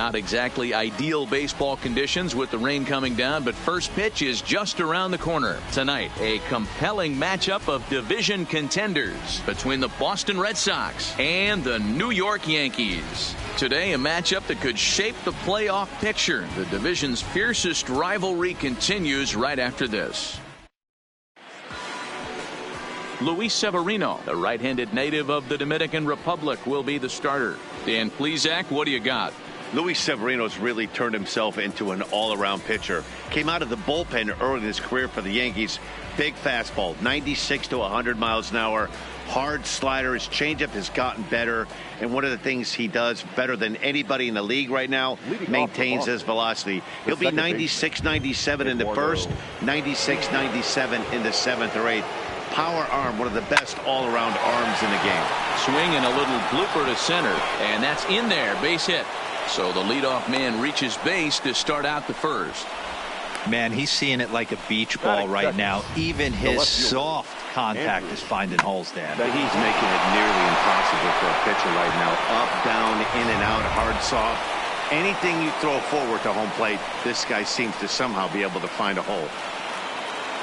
Not exactly ideal baseball conditions with the rain coming down, but first pitch is just around the corner. Tonight, a compelling matchup of division contenders between the Boston Red Sox and the New York Yankees. Today, a matchup that could shape the playoff picture. The division's fiercest rivalry continues right after this. Luis Severino, the right-handed native of the Dominican Republic, will be the starter. Dan Plesac, what do you got? Luis Severino's really turned himself into an all-around pitcher. Came out of the bullpen early in his career for the Yankees. Big fastball, 96 to 100 miles an hour. Hard slider. His changeup has gotten better. And one of the things he does better than anybody in the league right now, maintains his velocity. He'll be 96, 97 in the first, 96, 97 in the seventh or eighth. Power arm, one of the best all-around arms in the game. Swing and a little blooper to center, and that's in there, base hit. So the leadoff man reaches base to start out the first. Man, he's seeing it like a beach ball right now. Even his soft contact is finding holes, Dan. But he's making it nearly impossible for a pitcher right now. Up, down, in and out, hard, soft. Anything you throw forward to home plate, this guy seems to somehow be able to find a hole.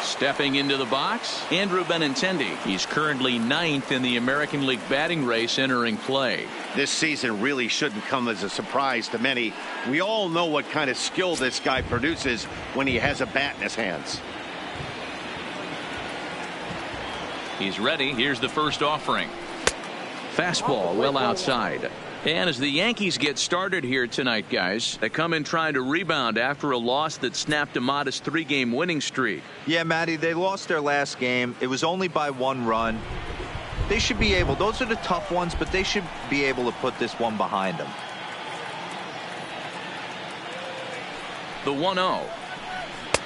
Stepping into the box, Andrew Benintendi. He's currently 9th in the American League batting race entering play. This season really shouldn't come as a surprise to many. We all know what kind of skill this guy produces when he has a bat in his hands. He's ready. Here's the first offering. Fastball well outside. And as the Yankees get started here tonight, guys, they come in trying to rebound after a loss that snapped a modest 3-game winning streak. Yeah, Matty, they lost their last game. It was only by 1 run. They should be able, those are the tough ones, but they should be able to put this one behind them. The 1-0.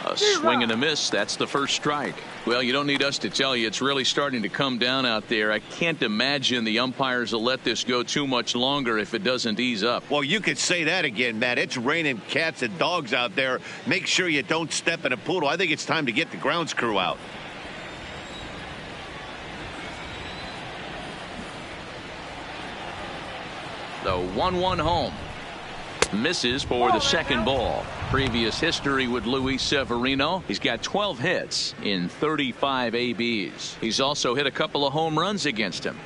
A swing and a miss. That's the first strike. Well, you don't need us to tell you it's really starting to come down out there. I can't imagine the umpires will let this go too much longer if it doesn't ease up. Well, you could say that again, Matt. It's raining cats and dogs out there. Make sure you don't step in a poodle. I think it's time to get the grounds crew out. The 1-1 home. Misses for the second ball. Previous history with Luis Severino. He's got 12 hits in 35 ABs. He's also hit a couple of home runs against him.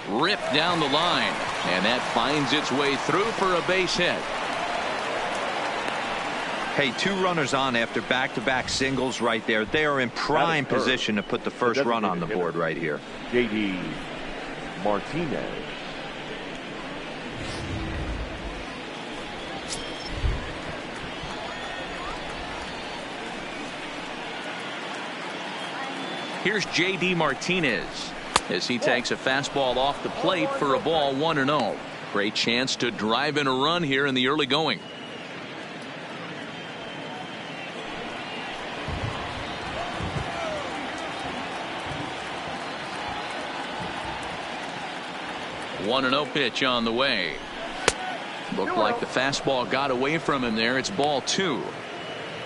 Ripped down the line, and that finds its way through for a base hit. Hey, 2 runners on after back-to-back singles right there. They are in prime position to put the first run on the board right here. J.D. Martinez. Here's J.D. Martinez as he takes a fastball off the plate for a ball 1-0. Great chance to drive in a run here in the early going. One 1-0 pitch on the way. Looked like the fastball got away from him there. It's ball 2.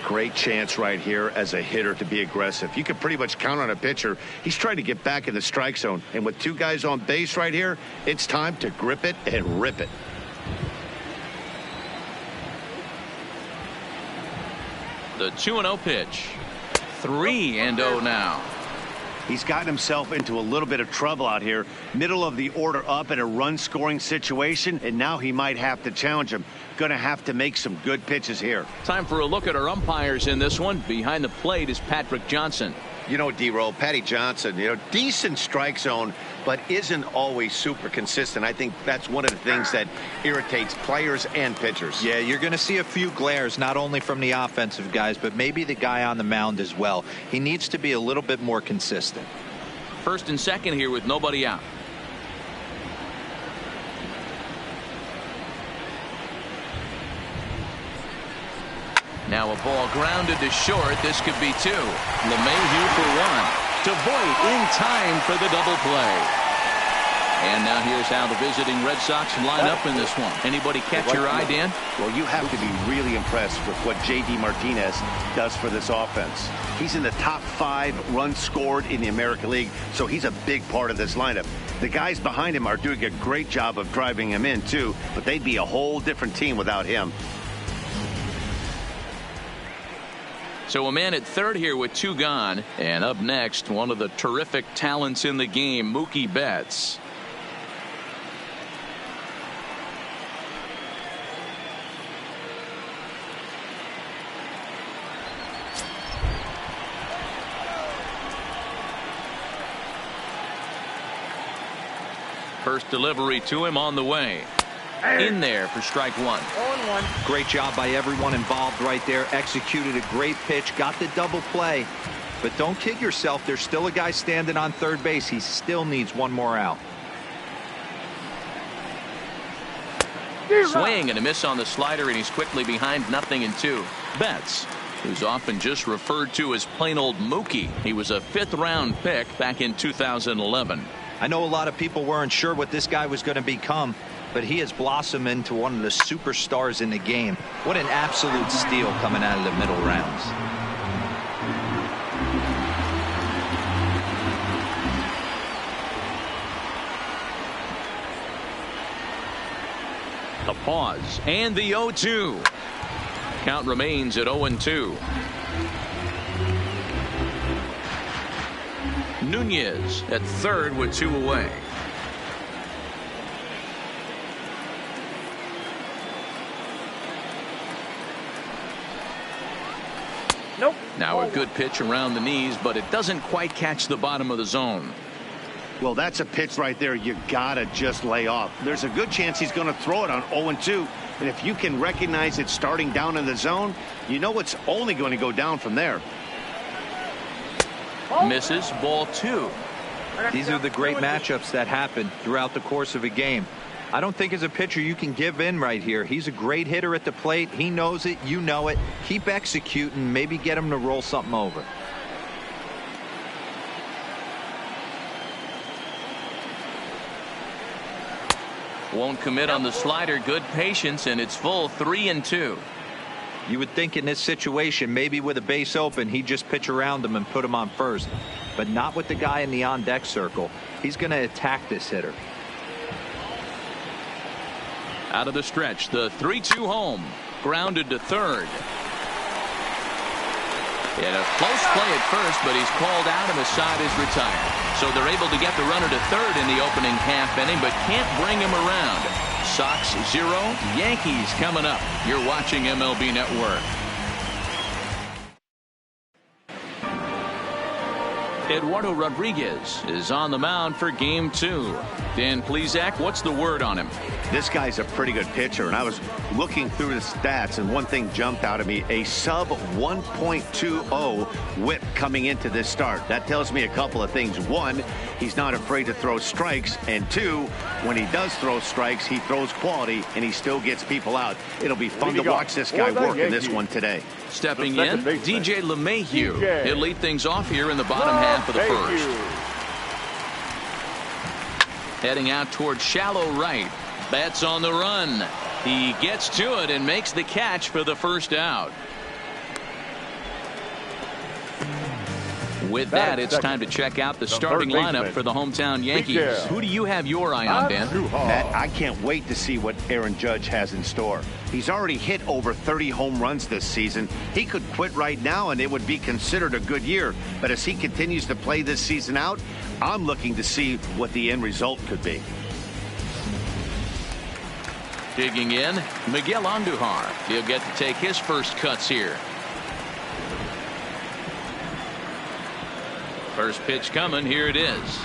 Great chance right here as a hitter to be aggressive. You can pretty much count on a pitcher. He's trying to get back in the strike zone. And with 2 guys on base right here, it's time to grip it and rip it. The 2-0 pitch. 3-0 now. He's gotten himself into a little bit of trouble out here. Middle of the order up in a run-scoring situation, and now he might have to challenge him. Going to have to make some good pitches here. Time for a look at our umpires in this one. Behind the plate is Patrick Johnson. You know, D-Roll, Patty Johnson, decent strike zone, but isn't always super consistent. I think that's one of the things that irritates players and pitchers. Yeah, you're going to see a few glares, not only from the offensive guys, but maybe the guy on the mound as well. He needs to be a little bit more consistent. First and second here with nobody out. Now a ball grounded to short. This could be 2. LeMahieu for 1. To Voit in time for the double play. And now here's how the visiting Red Sox line up in this one. Anybody catch your eye, Dan? Well, you have to be really impressed with what J.D. Martinez does for this offense. He's in the top 5 runs scored in the American League, so he's a big part of this lineup. The guys behind him are doing a great job of driving him in, too, but they'd be a whole different team without him. So a man at third here with 2 gone. And up next, one of the terrific talents in the game, Mookie Betts. First delivery to him on the way. In there for strike 1. 0-1. Great job by everyone involved right there. Executed a great pitch. Got the double play. But don't kid yourself. There's still a guy standing on third base. He still needs one more out. Swing and a miss on the slider, and he's quickly behind 0-2. Betts, who's often just referred to as plain old Mookie. He was a 5th-round pick back in 2011. I know a lot of people weren't sure what this guy was going to become, but he has blossomed into one of the superstars in the game. What an absolute steal coming out of the middle rounds. The pause and the 0-2. Count remains at 0-2. Nunez at third with 2 away. Nope. Now a good pitch around the knees, but it doesn't quite catch the bottom of the zone. Well, that's a pitch right there you gotta just lay off. There's a good chance he's going to throw it on 0-2, and if you can recognize it starting down in the zone, you know it's only going to go down from there. Misses, ball 2. These are the great matchups that happen throughout the course of a game. I don't think as a pitcher you can give in right here. He's a great hitter at the plate. He knows it. You know it. Keep executing. Maybe get him to roll something over. Won't commit on the slider. Good patience, and it's full 3-2. You would think in this situation, maybe with a base open, he'd just pitch around him and put him on first. But not with the guy in the on-deck circle. He's going to attack this hitter. Out of the stretch, the 3-2 home. Grounded to third. And a close play at first, but he's called out and the side is retired. So they're able to get the runner to third in the opening half inning, but can't bring him around. Sox 0, Yankees coming up. You're watching MLB Network. Eduardo Rodriguez is on the mound for game 2. Dan Plesac, what's the word on him? This guy's a pretty good pitcher, and I was looking through the stats, and one thing jumped out at me: a sub 1.20 whip coming into this start. That tells me a couple of things. One, he's not afraid to throw strikes, and 2, when he does throw strikes, he throws quality, and he still gets people out. It'll be fun to watch this guy work in this one today. Stepping in, DJ LeMahieu. He'll lead things off here in the bottom half of the first. Heading out towards shallow right. Betts on the run. He gets to it and makes the catch for the first out. With that, it's time to check out the starting lineup for the hometown Yankees. Who do you have your eye on, Dan? Matt, I can't wait to see what Aaron Judge has in store. He's already hit over 30 home runs this season. He could quit right now and it would be considered a good year. But as he continues to play this season out, I'm looking to see what the end result could be. Digging in, Miguel Andujar. He'll get to take his first cuts here. First pitch coming. Here it is.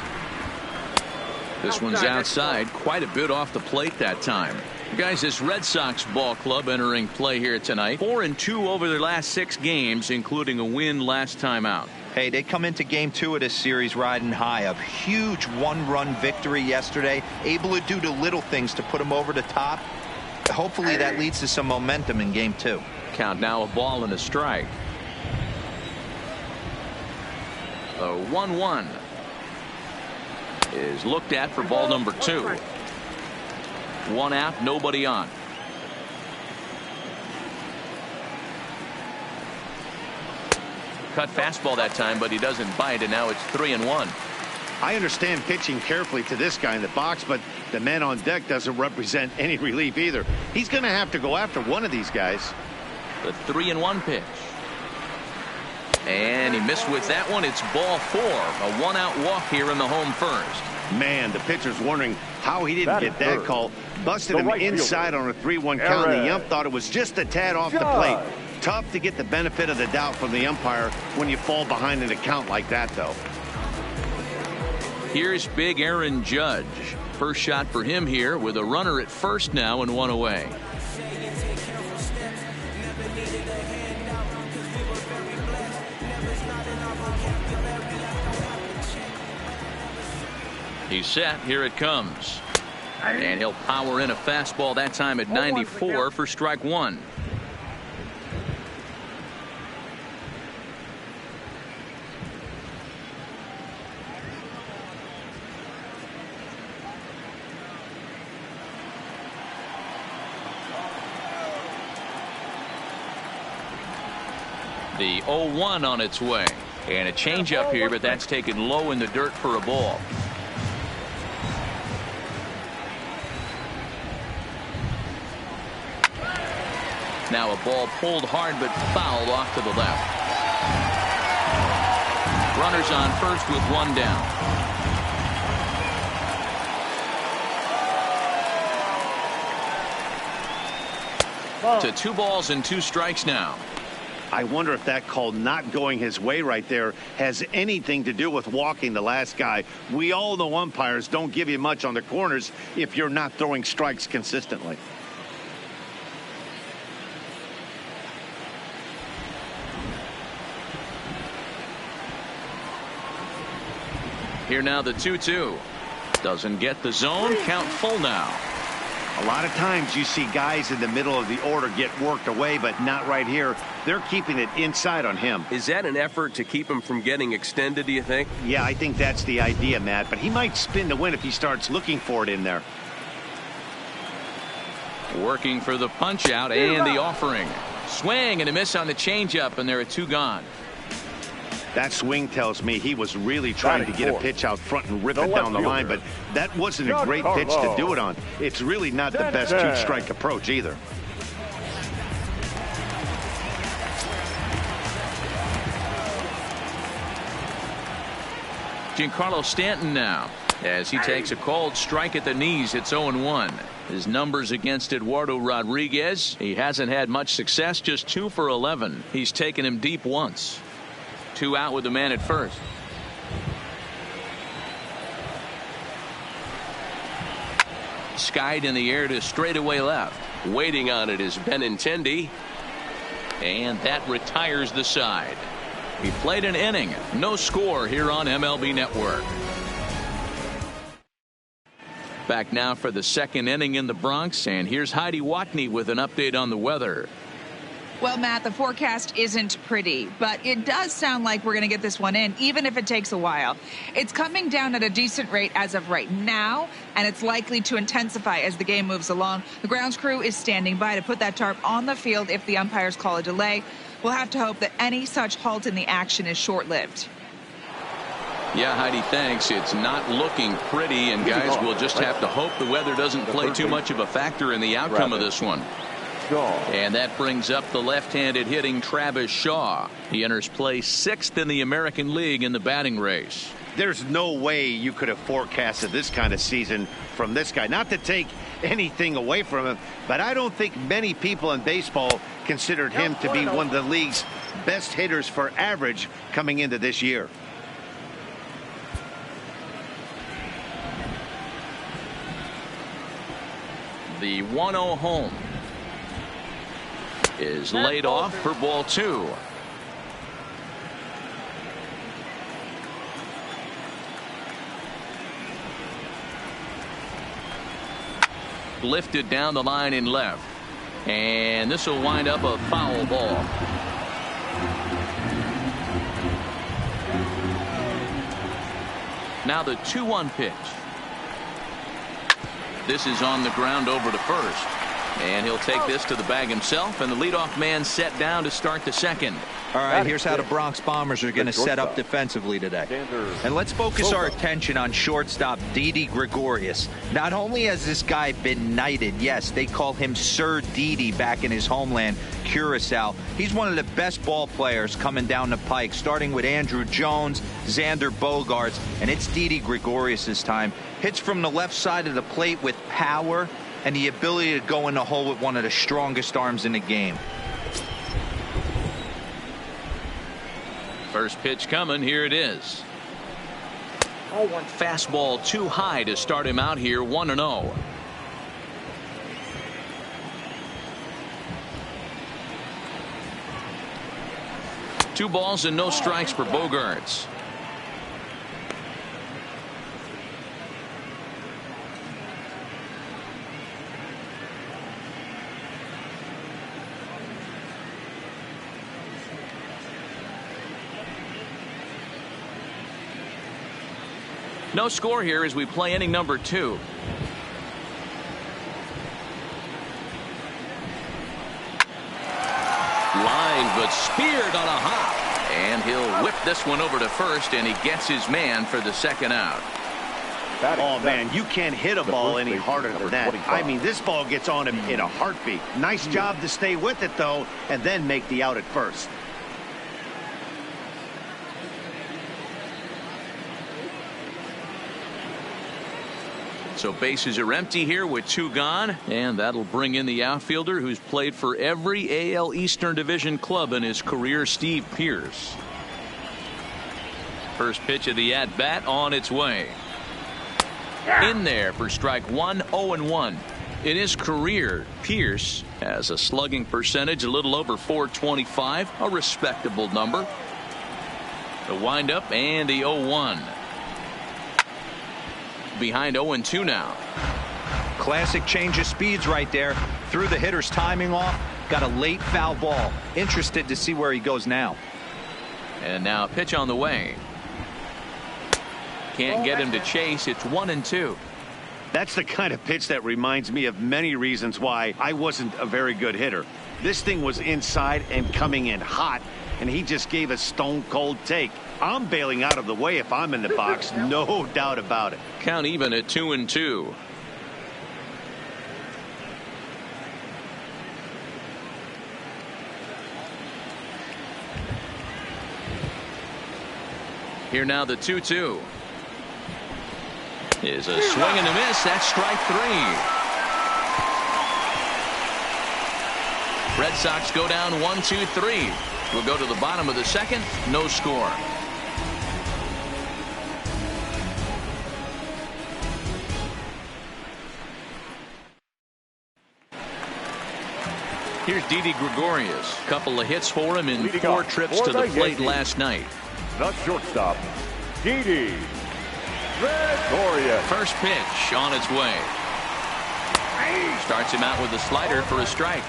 This one's outside, quite a bit off the plate that time. Guys, this Red Sox ball club entering play here tonight. 4-2 over their last 6 games, including a win last time out. Hey, they come into game 2 of this series riding high. A huge 1-run victory yesterday. Able to do the little things to put them over the top. Hopefully that leads to some momentum in game 2. Count now a ball and a strike. The 1-1. is looked at for ball number 2. 1 out, nobody on. Cut fastball that time, but he doesn't bite, and now it's 3-1. I understand pitching carefully to this guy in the box, but the man on deck doesn't represent any relief either. He's going to have to go after one of these guys. The 3-1 pitch. And he missed with that one. It's ball 4. A 1-out walk here in the home first. Man, the pitcher's wondering how he didn't get that call. Busted him inside on a 3-1 count. The ump thought it was just a tad off the plate. Tough to get the benefit of the doubt from the umpire when you fall behind in a count like that, though. Here's big Aaron Judge. First shot for him here with a runner at first now and 1 away. He's set. Here it comes. And he'll power in a fastball that time at 94 for strike 1. The 0-1 on its way. And a changeup here, but that's taken low in the dirt for a ball. Now a ball pulled hard but fouled off to the left. Runners on first with 1 down. To 2 balls and 2 strikes now. I wonder if that call not going his way right there has anything to do with walking the last guy. We all know umpires don't give you much on the corners if you're not throwing strikes consistently. Here now the 2-2. Doesn't get the zone. Count full now. A lot of times you see guys in the middle of the order get worked away, but not right here. They're keeping it inside on him. Is that an effort to keep him from getting extended, do you think? Yeah, I think that's the idea, Matt. But he might spin to win if he starts looking for it in there. Working for the punch out and the offering. Swing and a miss on the changeup, and there are 2 gone. That swing tells me he was really trying to get a pitch out front and rip it down the line, but that wasn't a great pitch to do it on. It's really not the best 2-strike approach either. Giancarlo Stanton now as he takes a called strike at the knees. It's 0-1. His numbers against Eduardo Rodriguez. He hasn't had much success, just 2 for 11. He's taken him deep once. 2 out with the man at first. Skied in the air to straightaway left. Waiting on it is Benintendi. And that retires the side. He played an inning. No score here on MLB Network. Back now for the 2nd inning in the Bronx. And here's Heidi Watney with an update on the weather. Well, Matt, the forecast isn't pretty, but it does sound like we're going to get this one in, even if it takes a while. It's coming down at a decent rate as of right now, and it's likely to intensify as the game moves along. The grounds crew is standing by to put that tarp on the field if the umpires call a delay. We'll have to hope that any such halt in the action is short-lived. Yeah, Heidi, thanks. It's not looking pretty, and guys, we'll just have to hope the weather doesn't play too much of a factor in the outcome of this one. And that brings up the left-handed hitting Travis Shaw. He enters play 6th in the American League in the batting race. There's no way you could have forecasted this kind of season from this guy. Not to take anything away from him, but I don't think many people in baseball considered him to be one of the league's best hitters for average coming into this year. The 1-0 home is laid off for ball 2. Lifted down the line in left, and this will wind up a foul ball. Now the 2-1 pitch. This is on the ground over to first. And he'll take this to the bag himself, and the leadoff man set down to start the second. All right, here's how the Bronx Bombers are going to set up defensively today. And let's focus our attention on shortstop Didi Gregorius. Not only has this guy been knighted, yes, they call him Sir Didi back in his homeland, Curacao. He's one of the best ball players coming down the pike, starting with Andrew Jones, Xander Bogaerts, and it's Didi Gregorius this time. Hits from the left side of the plate with power and the ability to go in the hole with one of the strongest arms in the game. First pitch coming. Here it is. Fastball too high to start him out here. 1-0. Two balls and no strikes for Bogaerts. No score here as we play inning number 2. Line but speared on a hop, and he'll whip this one over to first, and he gets his man for the second out. Oh man, you can't hit a ball any harder than that. I mean, this ball gets on him in a heartbeat. Nice job to stay with it though, and then make the out at first. So bases are empty here with 2 gone, and that'll bring in the outfielder who's played for every AL Eastern Division club in his career, Steve Pearce. First pitch of the at-bat on its way. In there for strike 1, 0-1. In his career, Pearce has a slugging percentage a little over .425, a respectable number. The windup and the 0-1. Behind 0-2 now. Classic change of speeds right there. Threw the hitter's timing off. Got a late foul ball. Interested to see where he goes now. And now a pitch on the way. Can't get him to chase. It's 1-2. That's the kind of pitch that reminds me of many reasons why I wasn't a very good hitter. This thing was inside and coming in hot, and he just gave a stone cold take. I'm bailing out of the way if I'm in the box, no doubt about it. Count even at 2-2. Here now the 2-2. Is a swing and a miss. That's strike 3. Red Sox go down 1-2-3. We'll go to the bottom of the second. No score. Here's Didi Gregorius. Couple of hits for him in 4 trips to the plate last night. The shortstop, Didi Gregorius. First pitch on its way. Starts him out with a slider for a strike.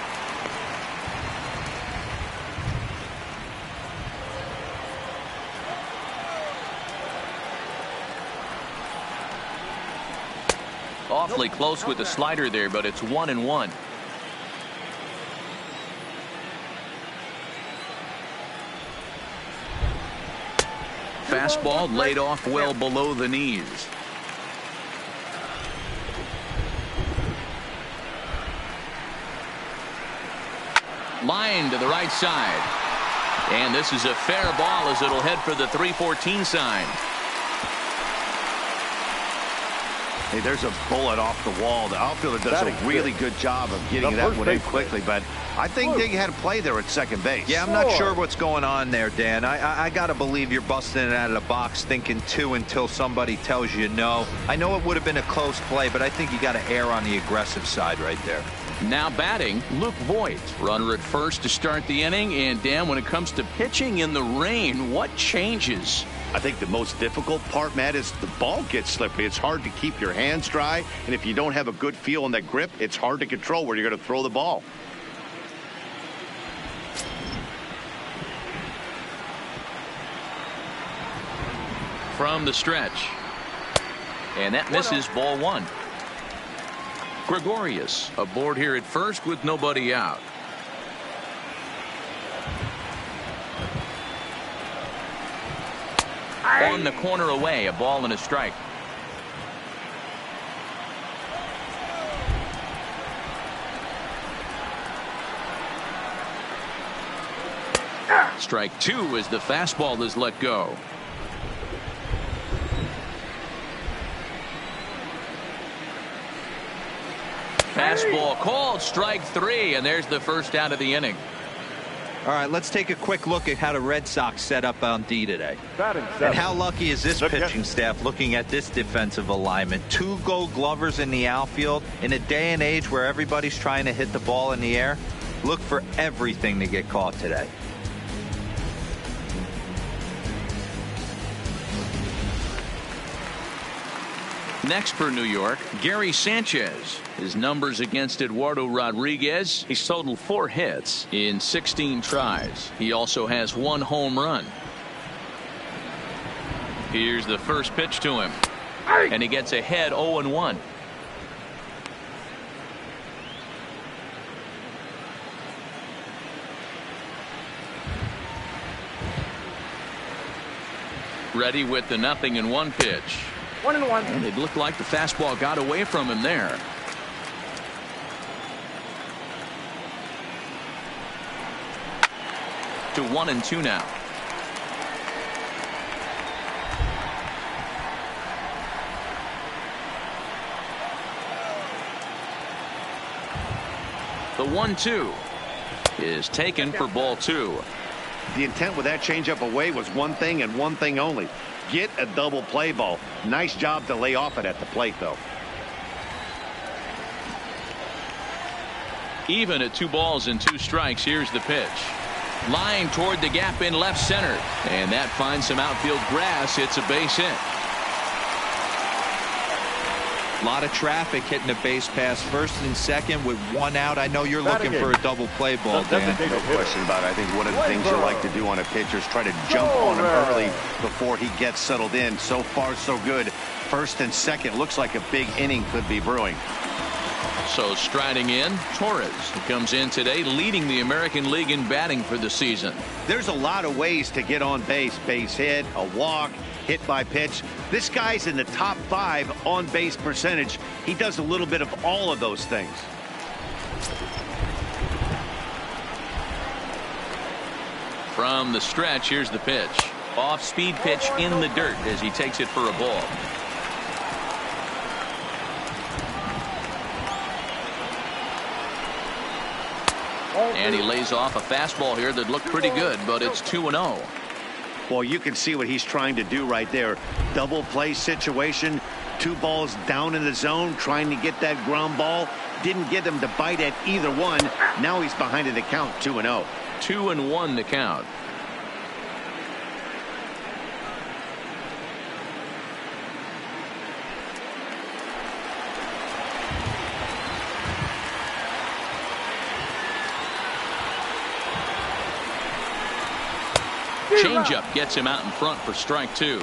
Awfully close with the slider there, but it's 1-1. Fastball laid off well below the knees. Line to the right side. And this is a fair ball as it'll head for the 314 sign. Hey, there's a bullet off the wall. The outfielder does a really good job of getting that one in quickly, but I think they had a play there at second base. Yeah, I'm not sure what's going on there, Dan. I got to believe you're busting it out of the box thinking 2 until somebody tells you no. I know it would have been a close play, but I think you got to err on the aggressive side right there. Now batting, Luke Voigt. Runner at first to start the inning. And Dan, when it comes to pitching in the rain, what changes? I think the most difficult part, Matt, is the ball gets slippery. It's hard to keep your hands dry, and if you don't have a good feel on that grip, it's hard to control where you're going to throw the ball. From the stretch. And that misses ball 1. Gregorius aboard here at first with nobody out. On the corner away, a ball and a strike. Strike 2 as the fastball is let go. Fastball called, strike 3, and there's the first out of the inning. All right, let's take a quick look at how the Red Sox set up on D today. Batting And how lucky is this pitching staff looking at this defensive alignment? 2 Gold Glovers in the outfield. In a day and age where everybody's trying to hit the ball in the air, look for everything to get caught today. Next for New York, Gary Sanchez. His numbers against Eduardo Rodriguez, he's totaled 4 hits in 16 tries. He also has 1 home run. Here's the first pitch to him. And he gets ahead 0-1. Ready with the 0-1 pitch. 1-1. And it looked like the fastball got away from him there. To 1-2 now. The 1-2 is taken for ball 2. The intent with that changeup away was one thing and one thing only. Get a double play ball. Nice job to lay off it at the plate, though. Even at 2 balls and 2 strikes. Here's the pitch. Line toward the gap in left center. And that finds some outfield grass. It's a base hit. A lot of traffic hitting the base pass first and second with 1 out. I know you're looking for a double play ball, Dan. No question about it. I think one of the things you like to do on a pitcher is try to jump on him early before he gets settled in. So far, so good. First and second. Looks like a big inning could be brewing. So striding in, Torres, who comes in today leading the American League in batting for the season. There's a lot of ways to get on base. Base hit, a walk, hit by pitch. This guy's in the top 5 on base percentage. He does a little bit of all of those things. From the stretch, here's the pitch. Off speed pitch in the dirt as he takes it for a ball. And he lays off a fastball here that looked pretty good, but it's 2-0. Well, you can see what he's trying to do right there. Double play situation. 2 balls down in the zone, trying to get that ground ball. Didn't get him to bite at either one. Now he's behind in the count, 2-0. 2-1 the count. Changeup gets him out in front for strike 2.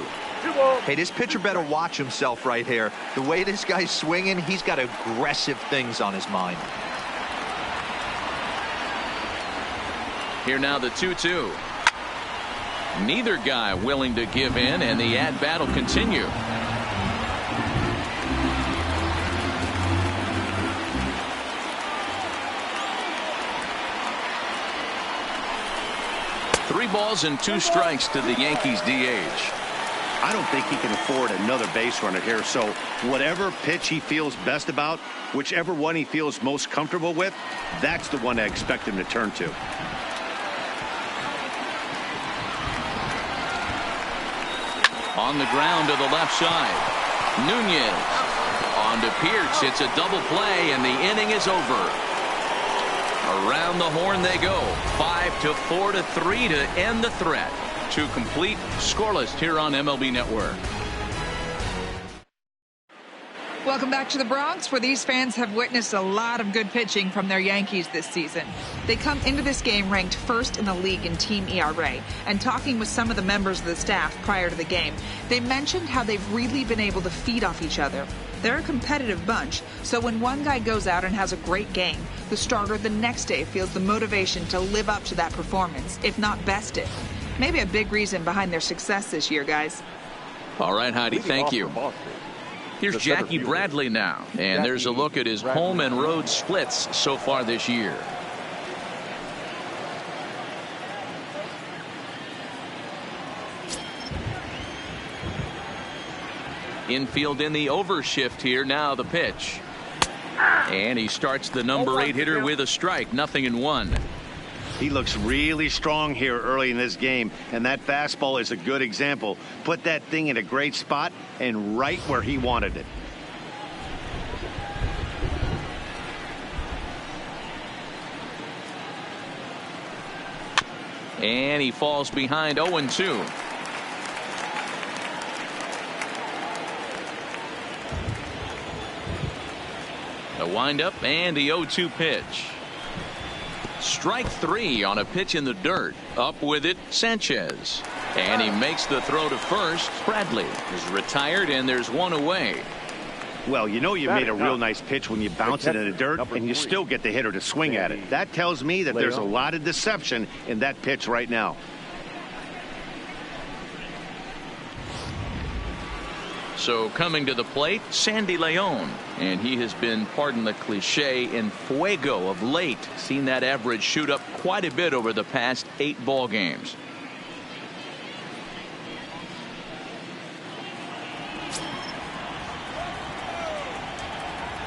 Hey, this pitcher better watch himself right here. The way this guy's swinging, he's got aggressive things on his mind. Here now the 2-2. Neither guy willing to give in, and the at-bat will continue. Three balls and 2 strikes to the Yankees DH. I don't think he can afford another base runner here. So whatever pitch he feels best about, whichever one he feels most comfortable with, that's the one I expect him to turn to. On the ground to the left side. Nunez on to Pierce. It's a double play, and the inning is over. Around the horn they go. 5-4-3 to end the threat. To complete, scoreless here on MLB Network. Welcome back to the Bronx, where these fans have witnessed a lot of good pitching from their Yankees this season. They come into this game ranked first in the league in team ERA, and talking with some of the members of the staff prior to the game, they mentioned how they've really been able to feed off each other. They're a competitive bunch, so when one guy goes out and has a great game, the starter the next day feels the motivation to live up to that performance, if not best it. Maybe a big reason behind their success this year, guys. All right, Heidi, thank you. Here's Jackie Bradley now, and there's a look at his home and road splits so far this year. Infield in the overshift here. Now the pitch. And he starts the number 8 hitter with a strike. 0-1. He looks really strong here early in this game, and that fastball is a good example. Put that thing in a great spot and right where he wanted it. And he falls behind 0-2. The windup and the 0-2 pitch. Strike 3 on a pitch in the dirt. Up with it, Sanchez. And he makes the throw to first. Bradley is retired, and there's one away. Well, you know you made a real nice pitch when you bounce it in the dirt and you still get the hitter to swing at it. That tells me that there's a lot of deception in that pitch right now. So coming to the plate, Sandy Leon, and he has been, pardon the cliche, in fuego of late. Seen that average shoot up quite a bit over the past 8 ball games.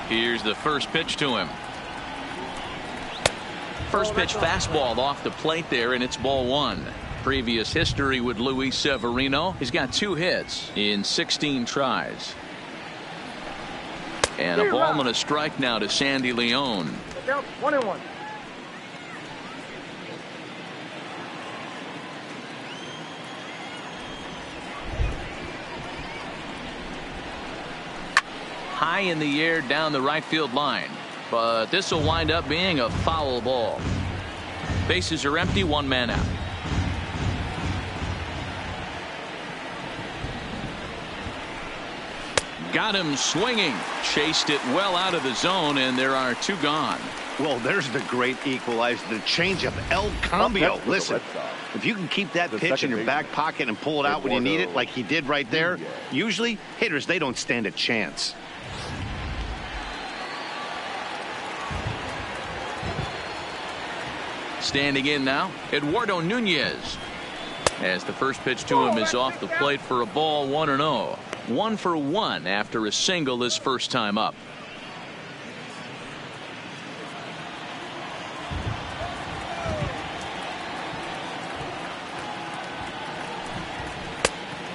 Here's the first pitch to him. First pitch fastball off the plate there, and it's ball 1. Previous history with Luis Severino. He's got 2 hits in 16 tries. And a ball and a strike now to Sandy Leon. 1-1. High in the air down the right field line, but this will wind up being a foul ball. Bases are empty, 1 man out. Got him swinging. Chased it well out of the zone, and there are 2 gone. Well, there's the great equalizer, the changeup, El Cambio. Listen, if you can keep that pitch in your back pocket and pull it out when you need it, like he did right there, usually hitters, they don't stand a chance. Standing in now, Eduardo Nunez. As the first pitch to him is off the plate for a ball, 1-0. 1 for 1 after a single this first time up.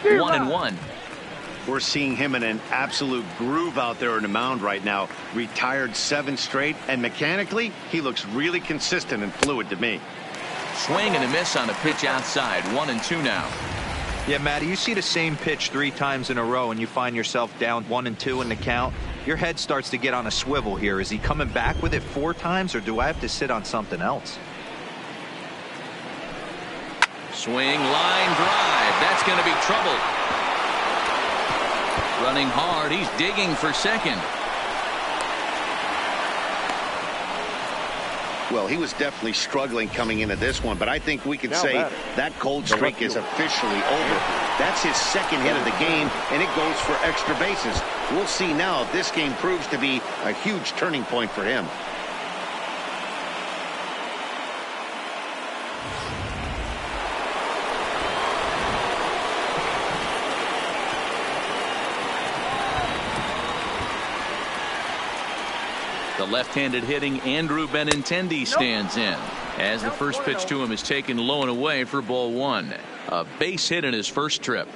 Here, 1-1. We're seeing him in an absolute groove out there on the mound right now. Retired 7 straight, and mechanically, he looks really consistent and fluid to me. Swing and a miss on a pitch outside. 1-2 now. Yeah, Matty, you see the same pitch 3 times in a row and you find yourself down 1-2 in the count. Your head starts to get on a swivel here. Is he coming back with it 4 times, or do I have to sit on something else? Swing, line drive. That's going to be trouble. Running hard. He's digging for second. Well, he was definitely struggling coming into this one, but I think we can say that cold streak is officially over. That's his 2nd hit of the game, and it goes for extra bases. We'll see now if this game proves to be a huge turning point for him. The left-handed hitting Andrew Benintendi stands in as the first pitch to him is taken low and away for ball 1. A base hit in his first trip.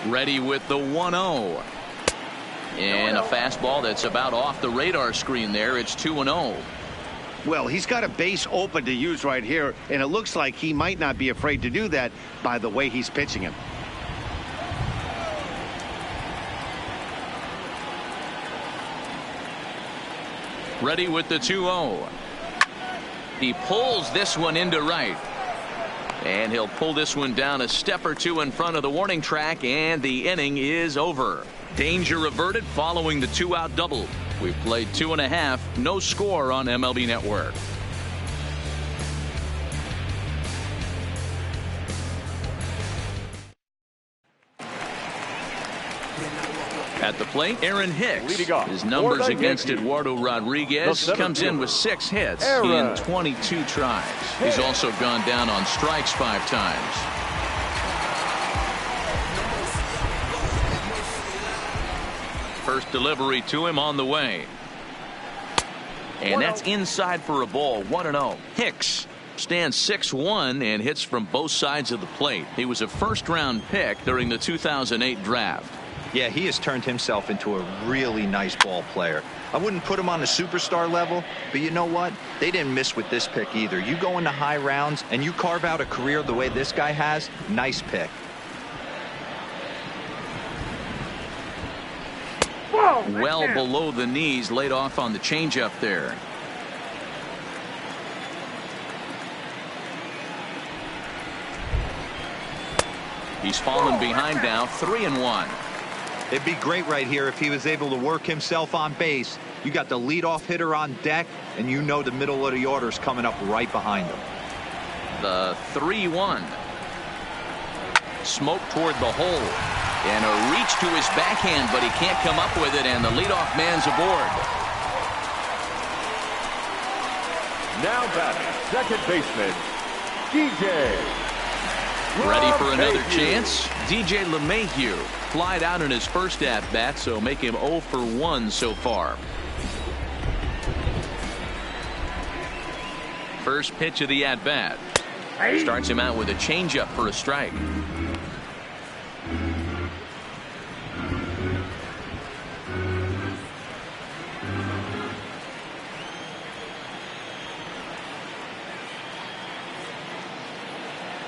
Ready with the 1-0. And a fastball that's about off the radar screen there. It's 2-0. Well, he's got a base open to use right here, and it looks like he might not be afraid to do that by the way he's pitching him. Ready with the 2-0. He pulls this one into right. And he'll pull this one down a step or two in front of the warning track, and the inning is over. Danger averted following the 2-out double. We've played 2.5. No score on MLB Network. At the plate, Aaron Hicks. His numbers against Eduardo Rodriguez comes in with 6 hits in 22 tries. He's also gone down on strikes 5 times. First delivery to him on the way. And that's inside for a ball. 1-0. Hicks stands 6'1" and hits from both sides of the plate. He was a first-round pick during the 2008 draft. Yeah, he has turned himself into a really nice ball player. I wouldn't put him on the superstar level, but you know what? They didn't miss with this pick either. You go into high rounds and you carve out a career the way this guy has, nice pick. Well below the knees, laid off on the changeup there. He's fallen behind now, 3-1. It'd be great right here if he was able to work himself on base. You got the leadoff hitter on deck, and you know the middle of the order's coming up right behind him. The 3-1. Smoke toward the hole. And a reach to his backhand, but he can't come up with it, and the leadoff man's aboard. Now batting, second baseman, DJ. Ready for another chance? DJ LeMahieu flied out in his first at-bat, so make him 0 for 1 so far. First pitch of the at-bat. Starts him out with a changeup for a strike.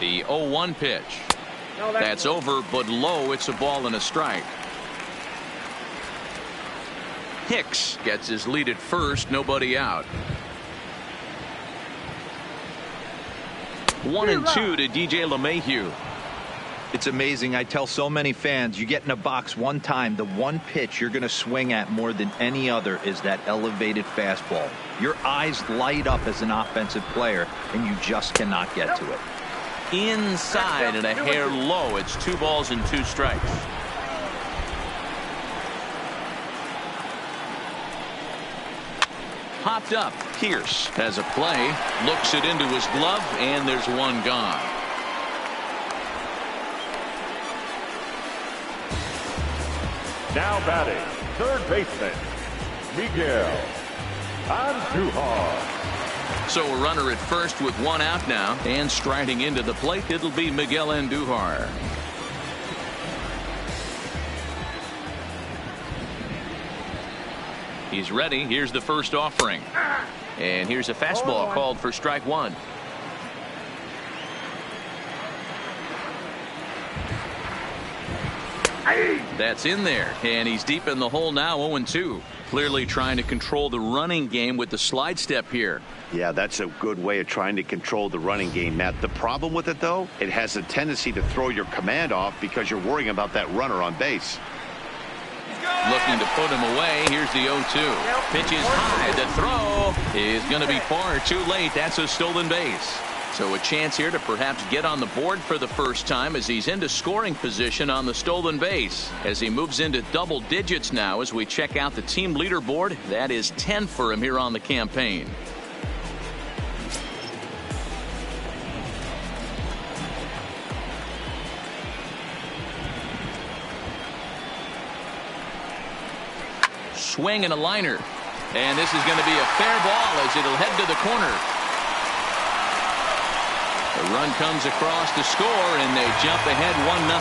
The 0-1 pitch. That's over, but low. It's a ball and a strike. Hicks gets his lead at first. Nobody out. 1-2 to DJ LeMahieu. It's amazing. I tell so many fans, you get in a box one time, the one pitch you're going to swing at more than any other is that elevated fastball. Your eyes light up as an offensive player, and you just cannot get to it. Inside and a hair low. It's 2 balls and 2 strikes. Popped up. Pierce has a play, looks it into his glove, and there's one gone. Now batting, third baseman, Miguel Andujar. So a runner at first with 1 out now, and striding into the plate, it'll be Miguel Andujar. He's ready. Here's the first offering. And here's a fastball called for strike 1. That's in there, and he's deep in the hole now. 0-2. Clearly trying to control the running game with the slide step here. Yeah, that's a good way of trying to control the running game, Matt. The problem with it, though, it has a tendency to throw your command off because you're worrying about that runner on base. Looking to put him away. Here's the 0-2. Pitch is high. The throw is going to be far too late. That's a stolen base. So a chance here to perhaps get on the board for the first time as he's into scoring position on the stolen base. As he moves into double digits now as we check out the team leaderboard. That is 10 for him here on the campaign. Swing and a liner. And this is going to be a fair ball as it'll head to the corner. The run comes across to score, and they jump ahead 1-0.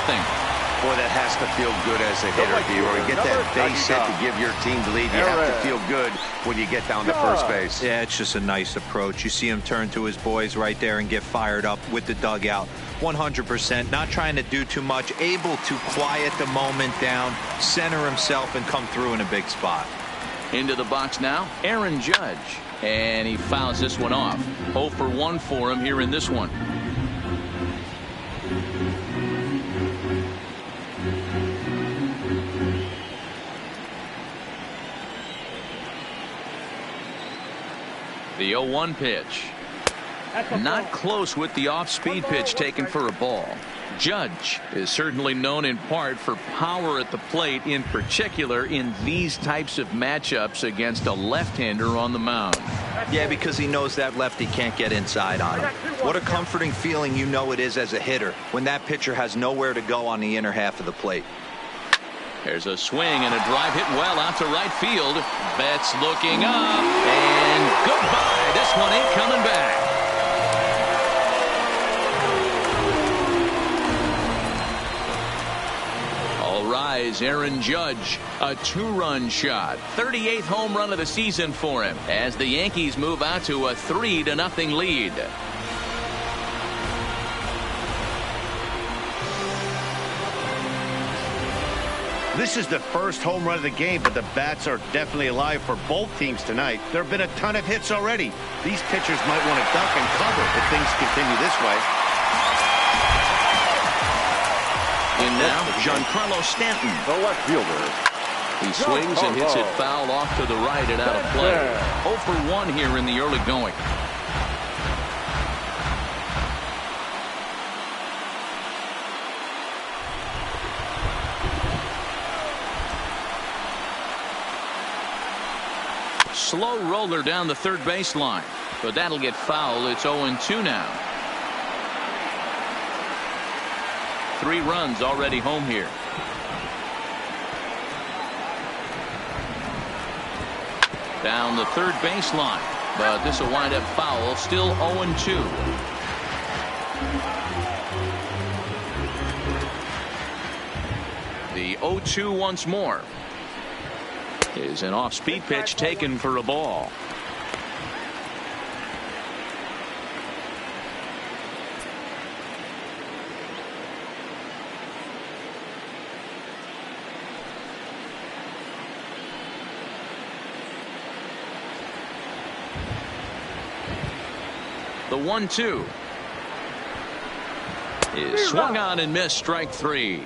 Boy, that has to feel good as a hitter, D-Roy. Get that base hit to give your team the lead. You have to feel good when you get down to first base. Yeah, it's just a nice approach. You see him turn to his boys right there and get fired up with the dugout. 100%, not trying to do too much, able to quiet the moment down, center himself, and come through in a big spot. Into the box now, Aaron Judge. And he fouls this one off. 0 for 1 for him here in this one. The 0-1 pitch. Not close with the off-speed pitch taken for a ball. Judge is certainly known in part for power at the plate, in particular in these types of matchups against a left-hander on the mound. Yeah, because he knows that lefty can't get inside on him. What a comforting feeling you know it is as a hitter when that pitcher has nowhere to go on the inner half of the plate. There's a swing and a drive hit well out to right field. Betts looking up, and goodbye. This one ain't coming back. All rise, Aaron Judge, a 2-run shot. 38th home run of the season for him as the Yankees move out to a 3-0 lead. This is the first home run of the game, but the bats are definitely alive for both teams tonight. There have been a ton of hits already. These pitchers might want to duck and cover if things continue this way. In now, Giancarlo Stanton. The left fielder. He swings and hits it foul off to the right and out of play. 0 for 1 here in the early going. Slow roller down the third baseline, but that'll get foul. It's 0-2 now. 3 runs already home here. Down the third baseline, but this will wind up foul. Still 0-2. The 0-2 once more. Is an off-speed pitch taken for a ball. The 1-2 is swung on and missed. Strike 3.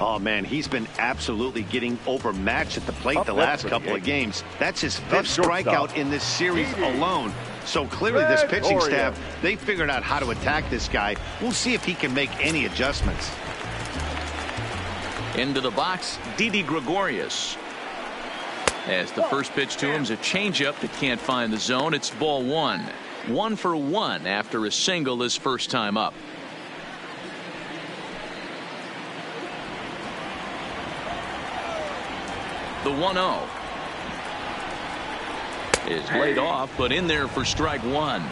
Oh, man, he's been absolutely getting overmatched at the plate the last couple of games. That's his 5th strikeout in this series alone. So clearly this pitching staff, they figured out how to attack this guy. We'll see if he can make any adjustments. Into the box, Didi Gregorius. As the first pitch to him is a changeup that can't find the zone. It's ball 1. 1 for 1 after a single his first time up. The 1-0 is laid off, but in there for strike 1.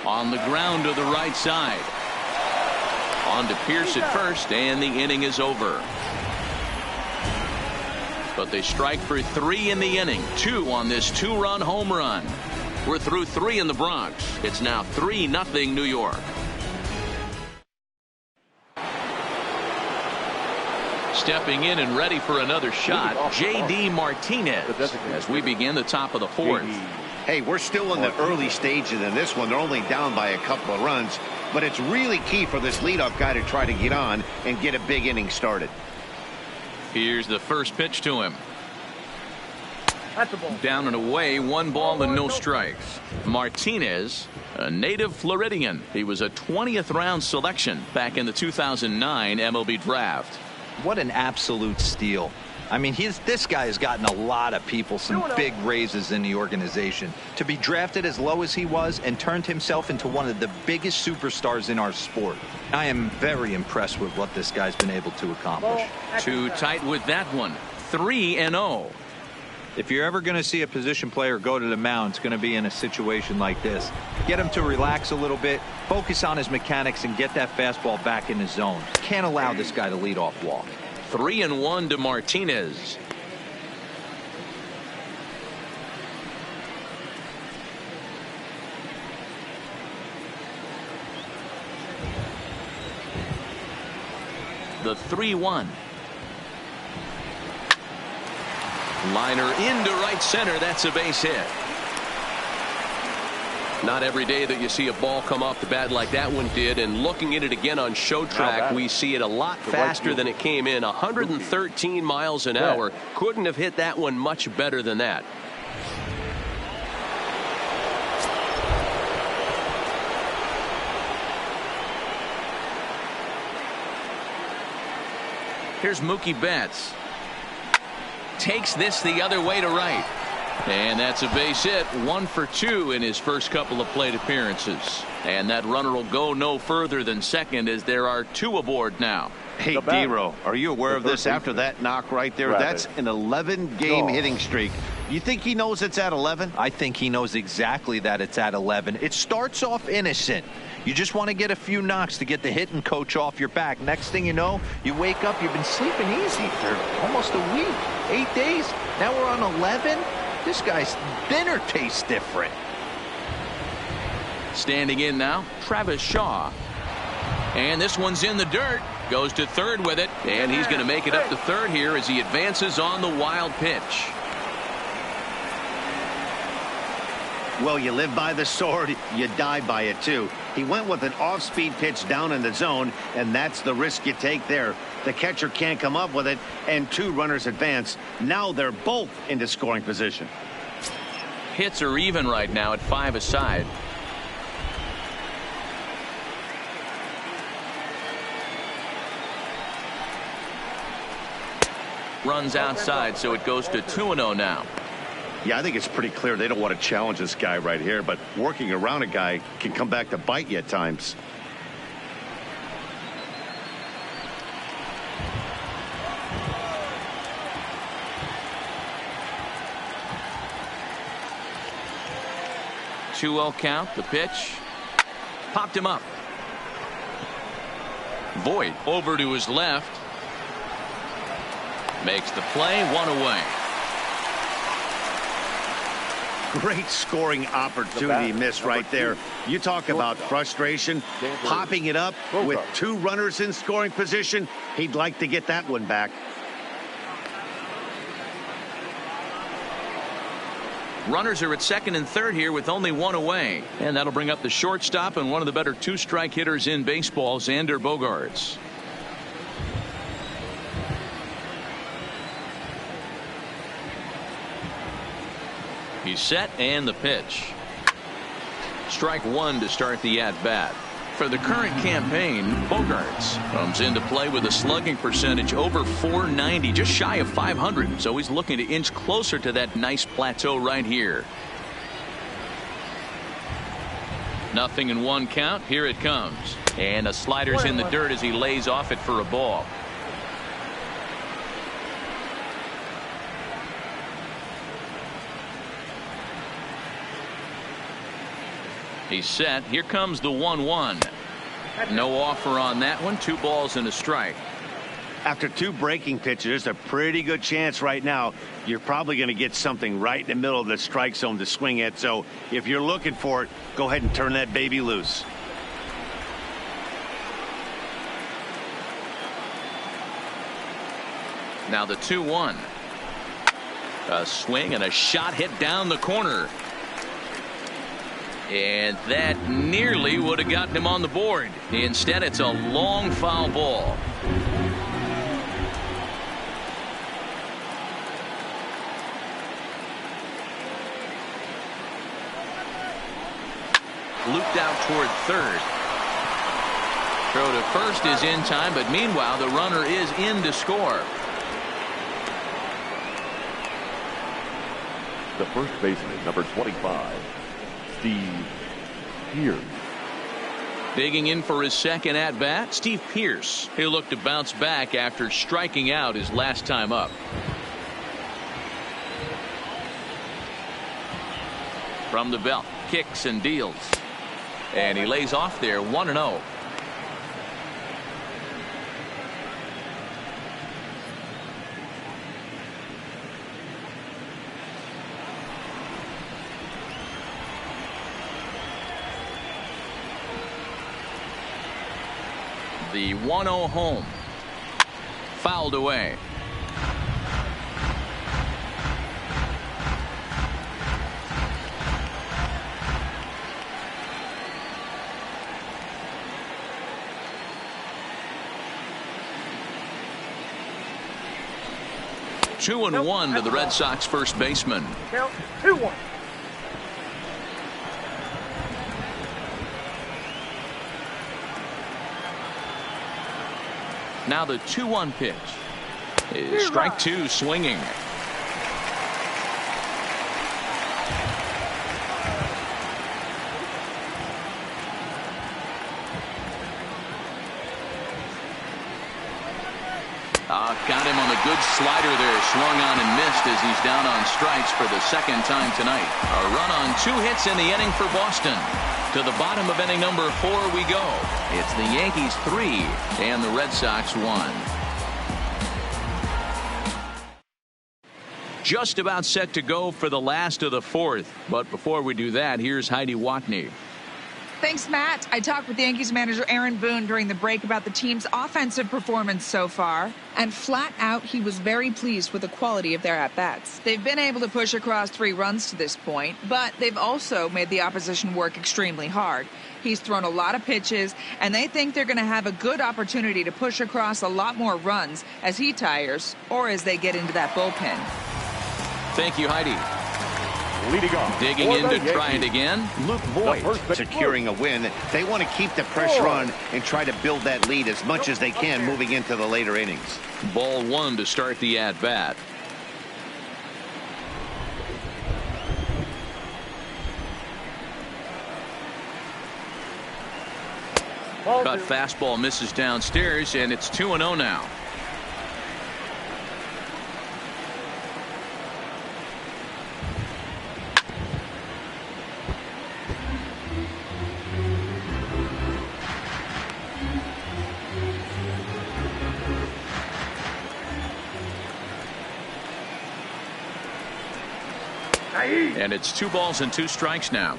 On the ground to the right side. On to Pierce at first, and the inning is over. But they strike for 3 in the inning. 2 on this 2-run home run. We're through 3 in the Bronx. It's now 3-0 New York. Stepping in and ready for another shot, J.D. Martinez, as we begin the top of the 4th. Hey, we're still in the early stages in this one. They're only down by a couple of runs, but it's really key for this leadoff guy to try to get on and get a big inning started. Here's the first pitch to him. Down and away, 1 ball and no strikes. Martinez, a native Floridian. He was a 20th round selection back in the 2009 MLB draft. What an absolute steal. I mean, this guy has gotten a lot of people some big raises in the organization. To be drafted as low as he was and turned himself into one of the biggest superstars in our sport. I am very impressed with what this guy's been able to accomplish. Too tight with that one. 3-0. If you're ever going to see a position player go to the mound, it's going to be in a situation like this. Get him to relax a little bit, focus on his mechanics, and get that fastball back in his zone. Can't allow this guy to lead off walk. 3-1 to Martinez. The 3-1. Liner into right center. That's a base hit. Not every day that you see a ball come off the bat like that one did, and looking at it again on show track, we see it a lot faster than it came in. 113 miles an hour. Couldn't have hit that one much better than that. Here's Mookie Betts. Takes this the other way to right. And that's a base hit. 1 for 2 in his first couple of plate appearances. And that runner will go no further than second as there are 2 aboard now. Hey, D-Row, are you aware of this after that knock right there? That's an 11-game hitting streak. You think he knows it's at 11? I think he knows exactly that it's at 11. It starts off innocent. You just want to get a few knocks to get the hitting coach off your back. Next thing you know, you wake up, you've been sleeping easy for almost a week, 8 days. Now we're on 11. This guy's dinner tastes different. Standing in now, Travis Shaw. And this one's in the dirt. Goes to third with it. And he's going to make it up to third here as he advances on the wild pitch. Well, you live by the sword, you die by it too. He went with an off-speed pitch down in the zone, and that's the risk you take there. The catcher can't come up with it, and 2 runners advance. Now they're both into scoring position. Hits are even right now at 5 aside. Runs outside, so it goes to 2-0 now. Yeah, I think it's pretty clear they don't want to challenge this guy right here, but working around a guy can come back to bite you at times. Two-0 count. The pitch popped him up. Voit over to his left. Makes the play. 1 away. Great scoring opportunity missed right there. You talk about frustration, popping it up with 2 runners in scoring position. He'd like to get that one back. Runners are at second and third here with only 1 away. And that'll bring up the shortstop and one of the better 2-strike hitters in baseball, Xander Bogaerts. He's set and the pitch. Strike 1 to start the at-bat. For the current campaign, Bogaerts comes into play with a slugging percentage over .490, just shy of .500. So he's looking to inch closer to that nice plateau right here. 0-1 count. Here it comes. And a slider's in the dirt as he lays off it for a ball. He's set. Here comes the 1-1. No offer on that one. 2 balls and a strike. After 2 breaking pitches, there's a pretty good chance right now you're probably going to get something right in the middle of the strike zone to swing at. So if you're looking for it, go ahead and turn that baby loose. Now the 2-1. A swing and a shot hit down the corner. And that nearly would have gotten him on the board. Instead, it's a long foul ball. Looped out toward third. Throw to first is in time, but meanwhile, the runner is in to score. the first baseman, number 25, Steve Pearce. Digging in for his second at-bat, Steve Pearce. He'll look to bounce back after striking out his last time up. From the belt, kicks and deals. And he lays off there, 1-0. The 1-0 home. Fouled away. Two and one to the Red Sox first baseman. Count 2-1. Now the 2-1 pitch is strike two, swinging. Got him on the good slider there, swung on and missed as he's down on strikes for the second time tonight. A run on 2 hits in the inning for Boston. To the bottom of inning number 4 we go. It's the Yankees 3 and the Red Sox 1. Just about set to go for the last of the 4th. But before we do that, here's Heidi Watney. Thanks, Matt. I talked with Yankees manager Aaron Boone during the break about the team's offensive performance so far. And flat out, he was very pleased with the quality of their at-bats. They've been able to push across 3 runs to this point, but they've also made the opposition work extremely hard. He's thrown a lot of pitches, and they think they're going to have a good opportunity to push across a lot more runs as he tires or as they get into that bullpen. Thank you, Heidi. Leading off, digging in to try it again, Luke Voigt. Securing a win. They want to keep the pressure on and try to build that lead as much as they can moving into the later innings. Ball 1 to start the at-bat. Cut fastball misses downstairs, and it's 2-0 now. And it's 2 balls and 2 strikes now.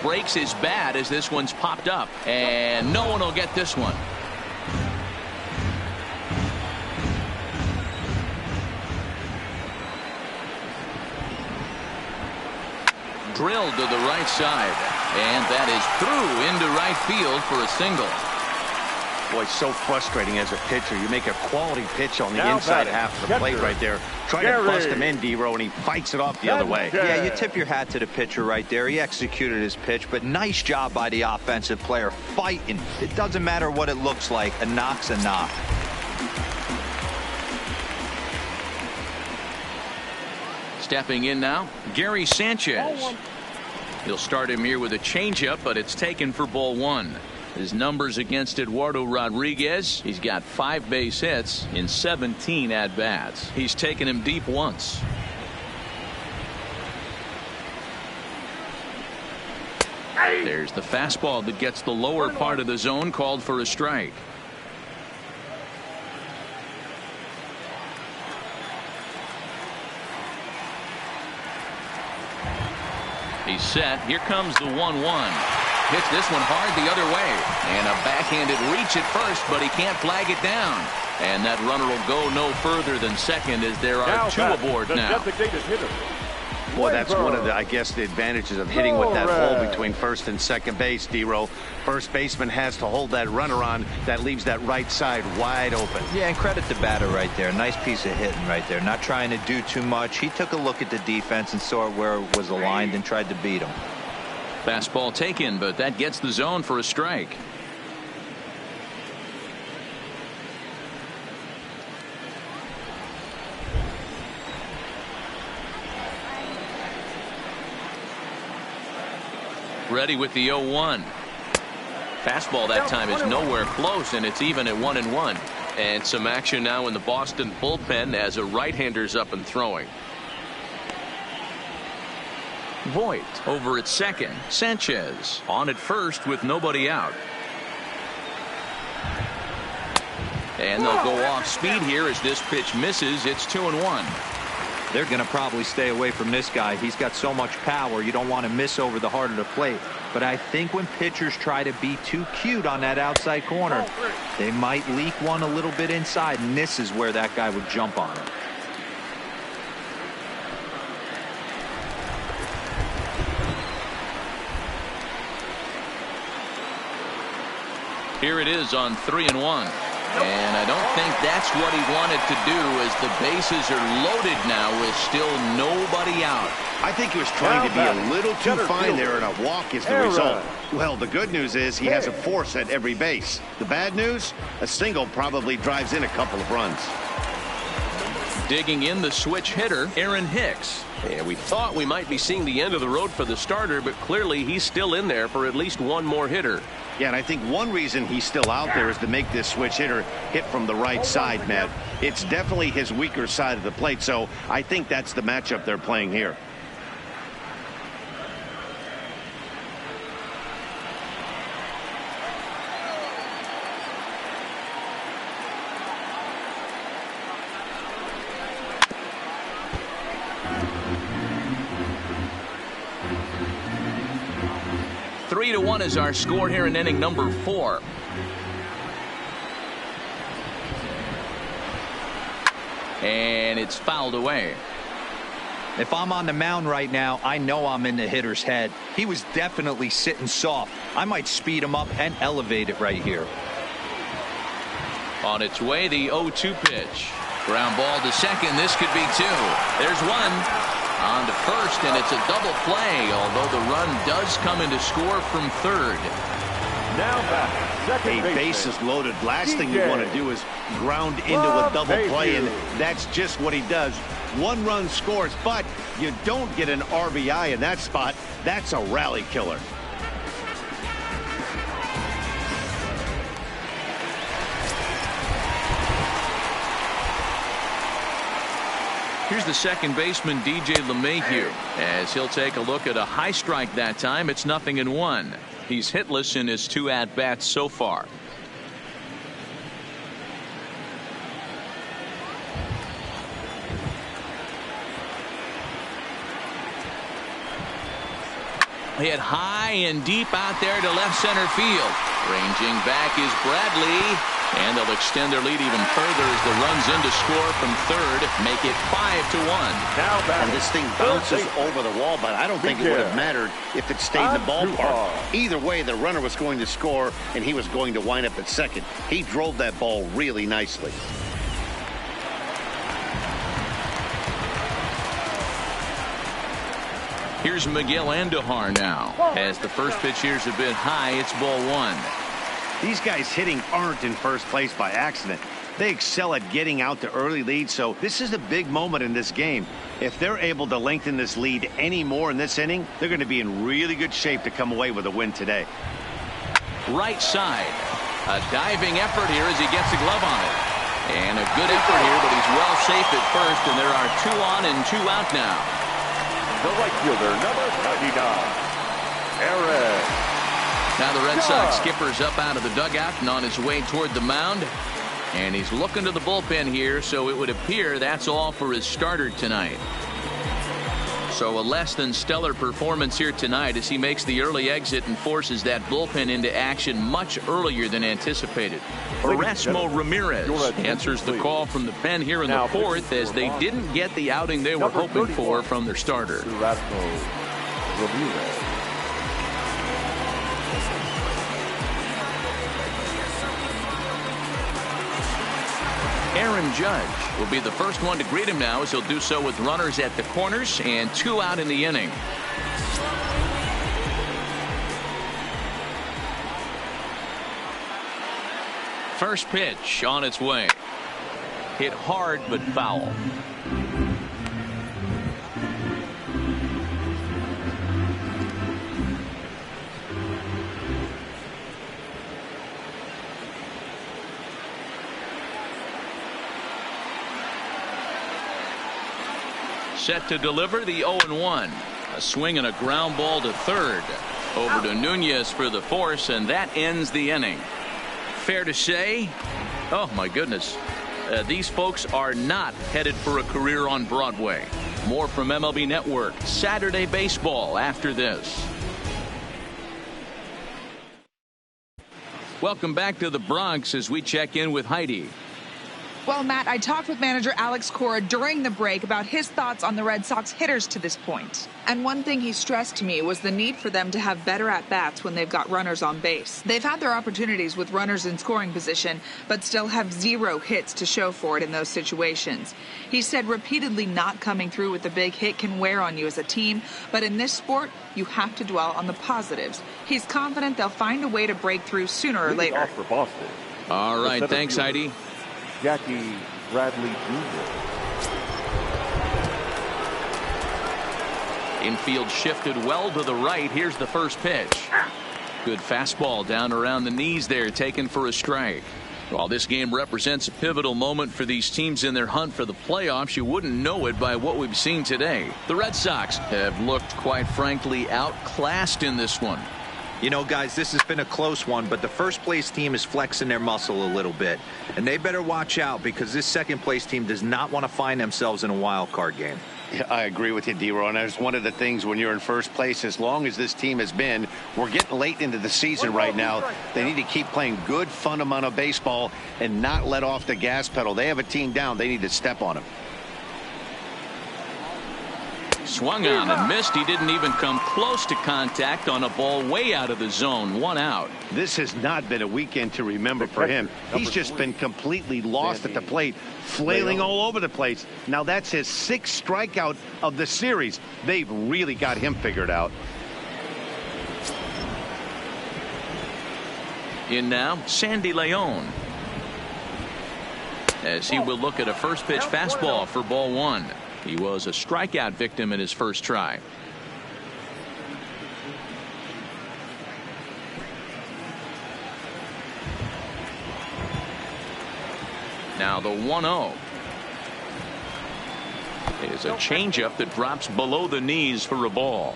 Breaks his bat as this one's popped up, and no one will get this one. Drilled to the right side, and that is through into right field for a single. Boy, so frustrating as a pitcher. You make a quality pitch on the inside half of the plate right there. Try to bust him in, D-Row, and he fights it off the other way. Yeah, you tip your hat to the pitcher right there. He executed his pitch, but nice job by the offensive player fighting. It doesn't matter what it looks like. A knock's a knock. Stepping in now, Gary Sanchez. He'll start him here with a changeup, but it's taken for ball 1. His numbers against Eduardo Rodriguez, he's got 5 base hits in 17 at-bats. He's taken him deep once. There's the fastball that gets the lower part of the zone, called for a strike. He's set. Here comes the 1-1. Hits this one hard the other way. And a backhanded reach at first, but he can't flag it down. And that runner will go no further than second as there are 2 aboard now. Boy, that's one of the, I guess, the advantages of hitting with that hole between first and second base, D-Row. First baseman has to hold that runner on. That leaves that right side wide open. Yeah, and credit the batter right there. Nice piece of hitting right there. Not trying to do too much. He took a look at the defense and saw where it was aligned and tried to beat him. Fastball taken, but that gets the zone for a strike. Ready with the 0-1. Fastball that time is nowhere close, and it's even at 1-1. And some action now in the Boston bullpen as a right-hander's up and throwing. Voit over at second. Sanchez on at first with nobody out. And they'll go off speed here as this pitch misses. It's 2-1. They're going to probably stay away from this guy. He's got so much power. You don't want to miss over the heart of the plate. But I think when pitchers try to be too cute on that outside corner, they might leak one a little bit inside, and this is where that guy would jump on it. Here it is on 3-1. And I don't think that's what he wanted to do, as the bases are loaded now with still nobody out. I think he was trying to be a little too fine there, and a walk is the result. Well, the good news is he has a force at every base. The bad news, a single probably drives in a couple of runs. Digging in the switch hitter, Aaron Hicks. Yeah, we thought we might be seeing the end of the road for the starter, but clearly he's still in there for at least one more hitter. Yeah, and I think one reason he's still out there is to make this switch hitter hit from the right side, Matt. It's definitely his weaker side of the plate, so I think that's the matchup they're playing here. Three to 1 is our score here in inning number 4. And it's fouled away. If I'm on the mound right now, I know I'm in the hitter's head. He was definitely sitting soft. I might speed him up and elevate it right here. On its way, the 0-2 pitch. Ground ball to second. This could be 2. There's one. On to first, and it's a double play, although the run does come into score from third. Now back, second base. Bases loaded. Last thing you want to do is ground into a double play, and that's just what he does. One run scores, but you don't get an RBI in that spot. That's a rally killer. Here's the second baseman, DJ LeMahieu, as he'll take a look at a high strike that time. It's 0-1. He's hitless in his 2 at-bats so far. Hit high and deep out there to left center field. Ranging back is Bradley. And they'll extend their lead even further as the runs in to score from third, make it 5-1. And this thing bounces over the wall, but I don't think it would have mattered if it stayed in the ballpark. Either way, the runner was going to score, and he was going to wind up at second. He drove that ball really nicely. Here's Miguel Andujar now. As the first pitch here's a bit high, it's ball 1. These guys hitting aren't in first place by accident. They excel at getting out to early leads, so this is a big moment in this game. If they're able to lengthen this lead any more in this inning, they're going to be in really good shape to come away with a win today. Right side. A diving effort here as he gets a glove on it. And a good effort here, but he's well safe at first, and there are 2 on and 2 out now. The right fielder, number 99, Aaron. Now the Red Sox skipper's up out of the dugout and on his way toward the mound. And he's looking to the bullpen here, so it would appear that's all for his starter tonight. So a less than stellar performance here tonight as he makes the early exit and forces that bullpen into action much earlier than anticipated. Erasmo Ramirez answers the call from the pen here in the 4th as they didn't get the outing they were hoping for from their starter. Erasmo Ramirez. Aaron Judge will be the first one to greet him now as he'll do so with runners at the corners and 2 out in the inning. First pitch on its way. Hit hard but foul. Set to deliver the 0-1. A swing and a ground ball to third. Over to Nunez for the force, and that ends the inning. Fair to say, oh my goodness, these folks are not headed for a career on Broadway. More from MLB Network Saturday Baseball after this. Welcome back to the Bronx as we check in with Heidi. Well, Matt, I talked with manager Alex Cora during the break about his thoughts on the Red Sox hitters to this point. And one thing he stressed to me was the need for them to have better at-bats when they've got runners on base. They've had their opportunities with runners in scoring position, but still have 0 hits to show for it in those situations. He said repeatedly not coming through with a big hit can wear on you as a team, but in this sport, you have to dwell on the positives. He's confident they'll find a way to break through sooner or later. For Boston. All right, thanks, Heidi. Jackie Bradley Jr. Infield shifted well to the right. Here's the first pitch. Good fastball down around the knees there, taken for a strike. While this game represents a pivotal moment for these teams in their hunt for the playoffs, you wouldn't know it by what we've seen today. The Red Sox have looked, quite frankly, outclassed in this one. You know, guys, this has been a close one, but the first place team is flexing their muscle a little bit. And they better watch out because this second place team does not want to find themselves in a wild card game. Yeah, I agree with you, D-Ro. And that's one of the things when you're in first place, as long as this team has been, we're getting late into the season right now. They need to keep playing good, fundamental baseball and not let off the gas pedal. They have a team down. They need to step on them. Swung on and missed. He didn't even come close to contact on a ball way out of the zone. 1 out. This has not been a weekend to remember for him. He's just been completely lost at the plate, flailing all over the place. Now that's his 6th strikeout of the series. They've really got him figured out. In now, Sandy Leon. As he will look at a first pitch fastball for ball 1. He was a strikeout victim in his first try. Now the 1-0 is a changeup that drops below the knees for a ball.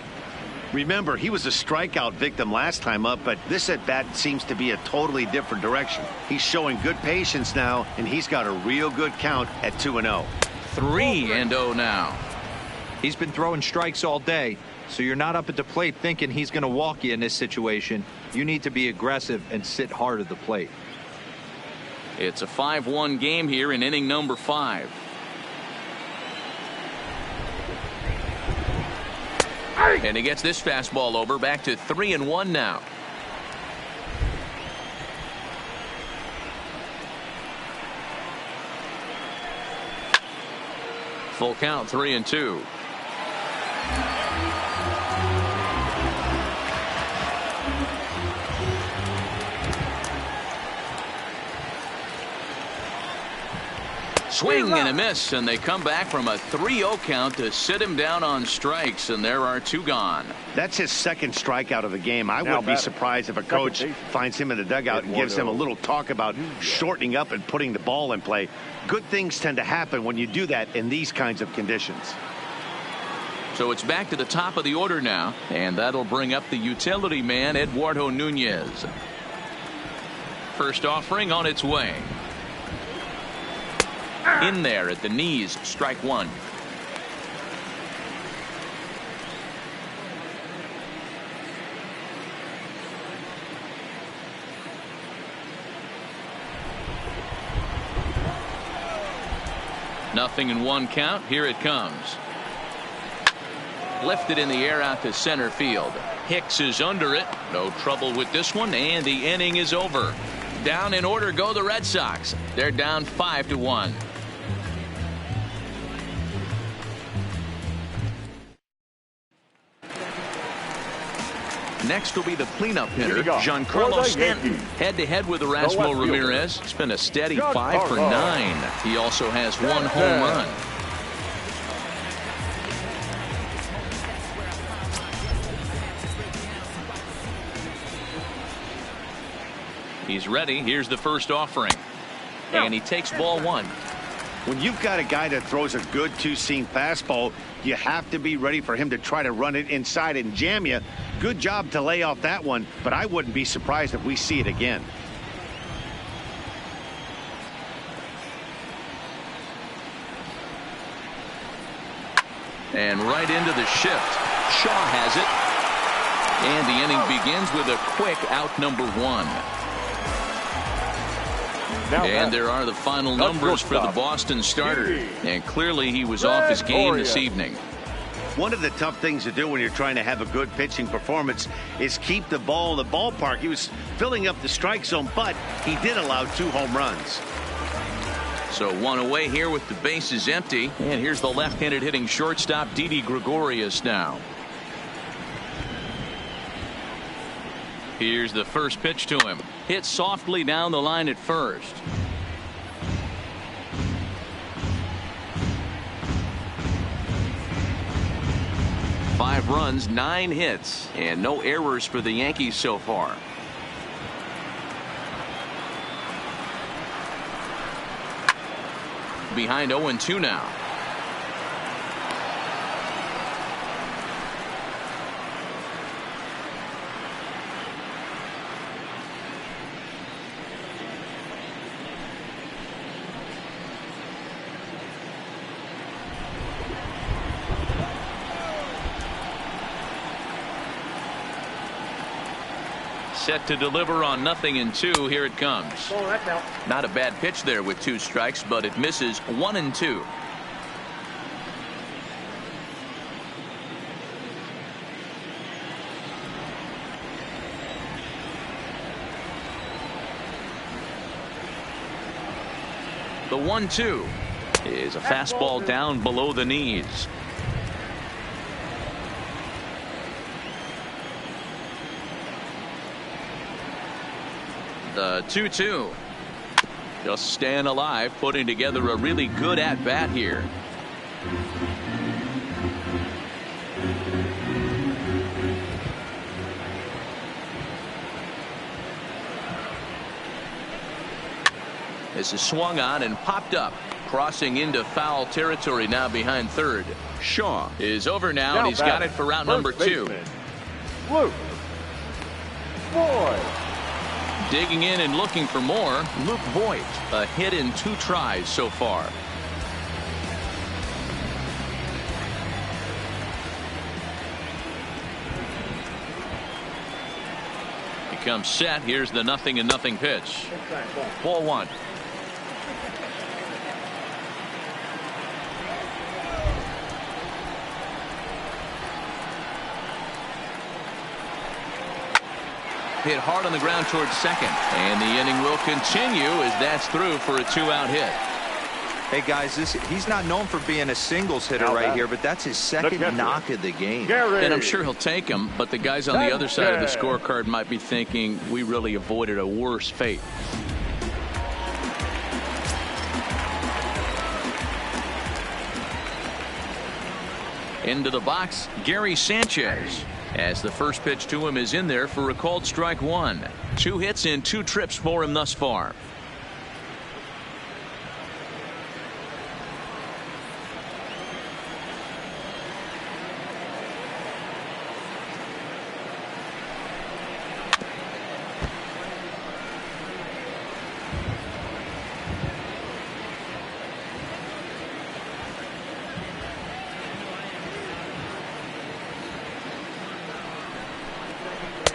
Remember, he was a strikeout victim last time up, but this at bat seems to be a totally different direction. He's showing good patience now, and he's got a real good count at 2-0. 3-0 now. He's been throwing strikes all day, so you're not up at the plate thinking he's going to walk you in this situation. You need to be aggressive and sit hard at the plate. It's a 5-1 game here in inning number 5. And he gets this fastball over, back to 3-1 now. Full count, 3-2. Swing and a miss, and they come back from a 3-0 count to sit him down on strikes, and there are 2 gone. That's his 2nd strikeout of the game. I wouldn't be surprised if a coach finds him in the dugout and gives him a little talk about shortening up and putting the ball in play. Good things tend to happen when you do that in these kinds of conditions. So it's back to the top of the order now, and that'll bring up the utility man, Eduardo Nunez. First offering on its way. In there at the knees, strike 1. Nothing in 1 count. Here it comes. Lifted in the air out to center field. Hicks is under it. No trouble with this one, and the inning is over. Down in order go the Red Sox. They're down 5-1. Next will be the cleanup hitter, For Giancarlo the Stanton. Yankees. Head-to-head with Erasmo left fielder, Ramirez. It's been a steady Giancarlo 5 for 9. He also has 1 home run. He's ready. Here's the first offering. And he takes ball 1. When you've got a guy that throws a good two-seam fastball, you have to be ready for him to try to run it inside and jam you. Good job to lay off that one, but I wouldn't be surprised if we see it again. And right into the shift. Shaw has it. And the inning begins with a quick out number 1. And there are the final numbers for the Boston starter. And clearly he was off his game this evening. One of the tough things to do when you're trying to have a good pitching performance is keep the ball in the ballpark. He was filling up the strike zone, but he did allow 2 home runs. So 1 away here with the bases empty. And here's the left-handed hitting shortstop, Didi Gregorius now. Here's the first pitch to him. Hit softly down the line at first. Five runs, 9 hits, and no errors for the Yankees so far. Behind 0-2 now. Set to deliver on 0-2. Here it comes. Not a bad pitch there with 2 strikes, but it misses 1-2. The 1-2 is a fastball down below the knees. The 2-2. Just staying alive, putting together a really good at-bat here. This is swung on and popped up, crossing into foul territory now behind third. Shaw is over now, and he's got it for round number 2. Luke Boyd. Digging in and looking for more, Luke Voigt. A hit in 2 tries so far. He comes set. Here's the 0-0 pitch. Ball 1. Hit hard on the ground towards second, and the inning will continue as that's through for a 2-out hit. Hey guys, he's not known for being a singles hitter right here, but that's his second knock of the game. And I'm sure he'll take him, but the guys on the other side of the scorecard might be thinking we really avoided a worse fate. Into the box, Gary Sanchez, as the first pitch to him is in there for a called strike 1. 2 hits in 2 trips for him thus far.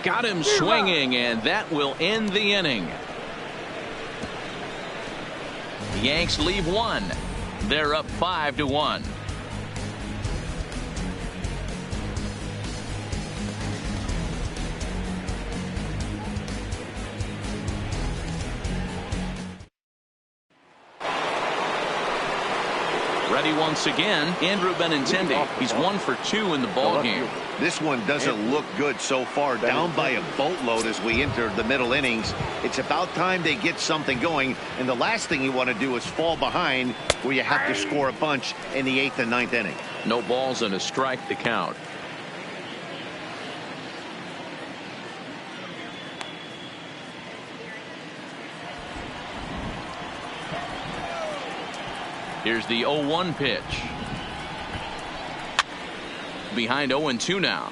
Got him swinging, and that will end the inning. The Yanks leave 1. They're up 5-1. Ready once again, Andrew Benintendi. He's 1 for 2 in the ball game. This one doesn't look good so far. Down by a boatload as we enter the middle innings. It's about time they get something going. And the last thing you want to do is fall behind where you have to score a bunch in the 8th and 9th inning. No balls and a strike to count. Here's the 0-1 pitch. Behind 0-2 now.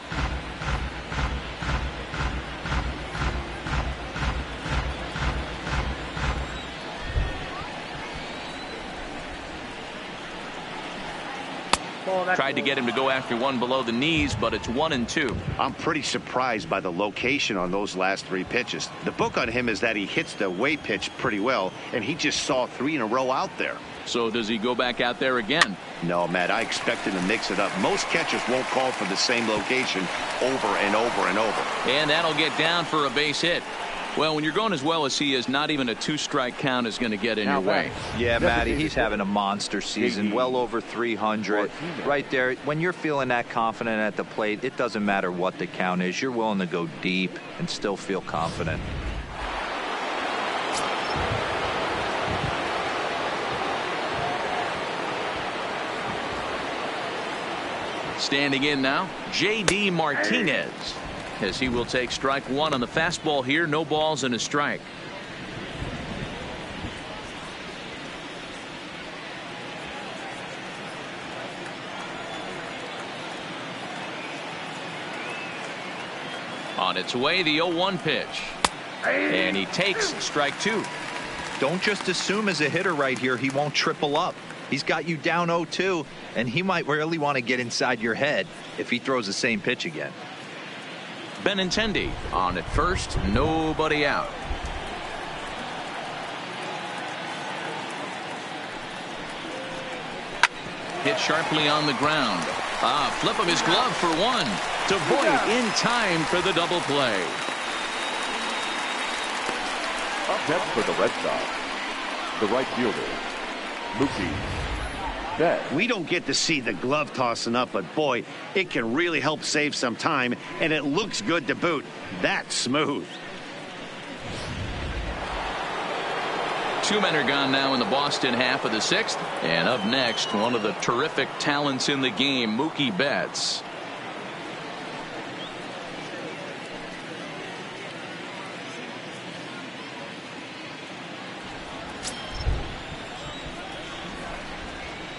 Tried to get him to go after one below the knees, but it's 1-2. I'm pretty surprised by the location on those last 3 pitches. The book on him is that he hits the away pitch pretty well, and he just saw 3 in a row out there. So does he go back out there again? No, Matt, I expect him to mix it up. Most catchers won't call for the same location over and over and over. And that'll get down for a base hit. Well, when you're going as well as he is, not even a 2-strike count is going to get in your way. Yeah, Matty, he's having a monster season, well over 300. Right there, when you're feeling that confident at the plate, it doesn't matter what the count is. You're willing to go deep and still feel confident. Standing in now, J.D. Martinez, as he will take strike 1 on the fastball here. No balls and a strike. On its way, the 0-1 pitch. And he takes strike 2. Don't just assume as a hitter right here he won't triple up. He's got you down 0-2, and he might really want to get inside your head if he throws the same pitch again. Benintendi on at first, nobody out. Hit sharply on the ground. Flip of his glove for 1 to Voit in time for the double play. Up next for the Red Sox, the right fielder, Mookie Betts. We don't get to see the glove tossing up, but boy, it can really help save some time, and it looks good to boot. That's smooth. 2 men are gone now in the Boston half of the 6th. And up next, one of the terrific talents in the game, Mookie Betts.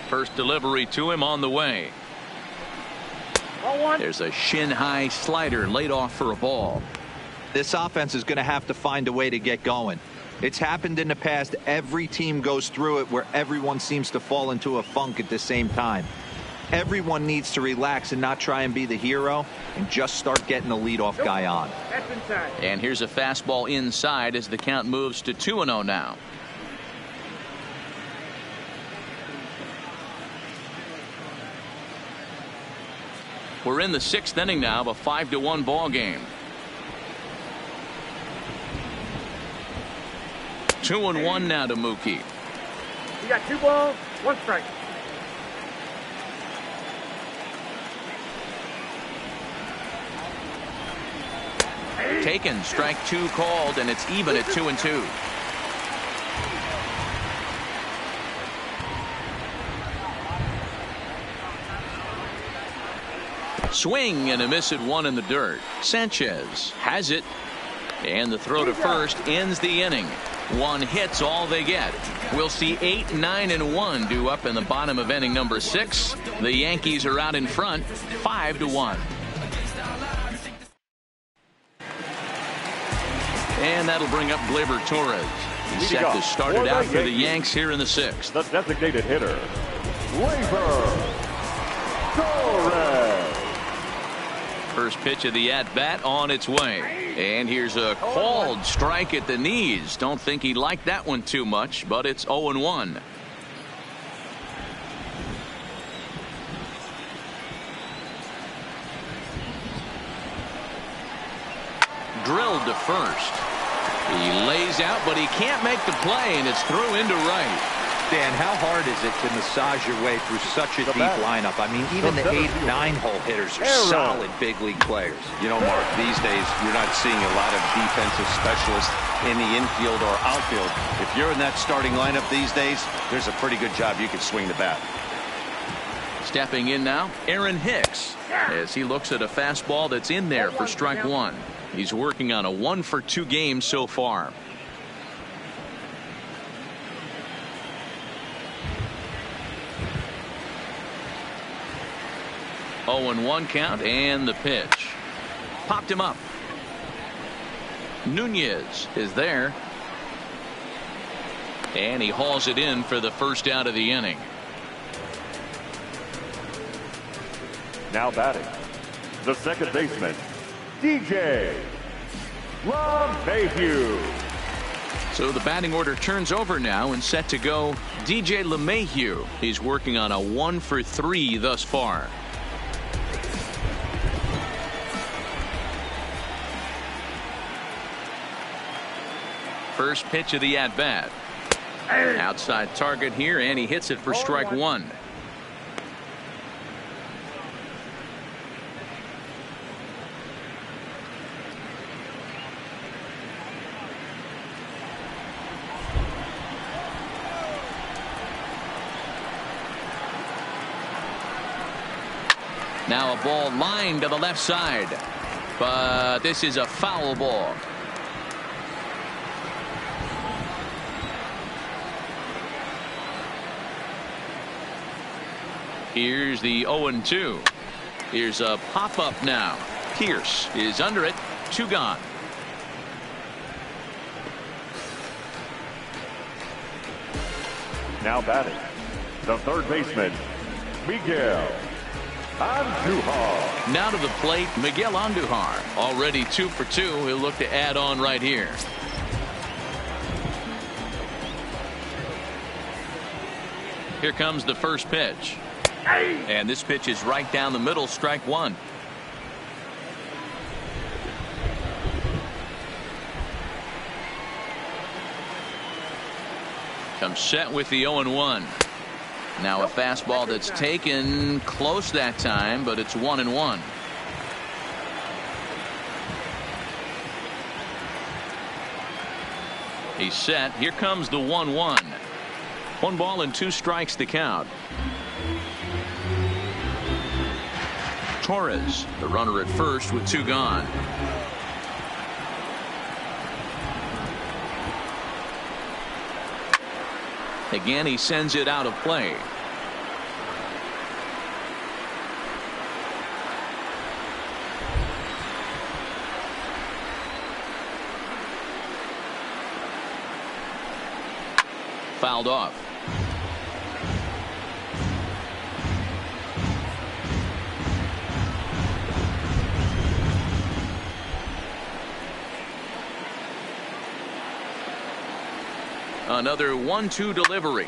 First delivery to him on the way. There's a shin-high slider laid off for a ball. This offense is going to have to find a way to get going. It's happened in the past. Every team goes through it where everyone seems to fall into a funk at the same time. Everyone needs to relax and not try and be the hero and just start getting the leadoff guy on. And here's a fastball inside as the count moves to 2-0 now. We're in the 6th inning now of a 5-1 ball game. 2-1 now to Mookie. You got 2 balls, 1 strike. Taken, strike 2 called, and it's even at 2-2. Swing and a miss at 1 in the dirt. Sanchez has it, and the throw to first ends the inning. 1 hit's all they get. We'll see 8, 9, and 1 due up in the bottom of inning number 6. The Yankees are out in front, 5-1. And that'll bring up Gleyber Torres. He's set to start it out for the Yanks here in the 6th. The designated hitter, Gleyber Torres. First pitch of the at-bat on its way. And here's a called strike at the knees. Don't think he liked that one too much, but it's 0-1. Drilled to first. He lays out, but he can't make the play, and it's through into right. Dan, how hard is it to massage your way through such a deep lineup? I mean, even the 8, 9-hole hitters are solid big league players. You know, Mark, these days you're not seeing a lot of defensive specialists in the infield or outfield. If you're in that starting lineup these days, there's a pretty good job you can swing the bat. Stepping in now, Aaron Hicks, as he looks at a fastball that's in there for strike one. He's working on a 1-for-2 game so far. 0-1 count, and the pitch. Popped him up. Nunez is there. And he hauls it in for the first out of the inning. Now batting, the second baseman, DJ LeMahieu. So the batting order turns over now and set to go DJ LeMahieu. He's working on a 1-for-3 thus far. First pitch of the at-bat. Outside target here, and he hits it for strike one. Now a ball lined to the left side, but this is a foul ball. Here's the 0-2. Here's a pop-up now. Pierce is under it. 2 gone. Now batting, the third baseman, Miguel Andujar. Now to the plate, Miguel Andujar. Already 2 for 2. He'll look to add on right here. Here comes the first pitch. And this pitch is right down the middle, strike one. Comes set with the 0-1. Now a fastball that's taken close that time, but it's 1-1. He's set. Here comes the 1-1. 1 ball and 2 strikes to count. Torres, the runner at first with 2 gone. Again, he sends it out of play. Fouled off. Another 1-2 delivery.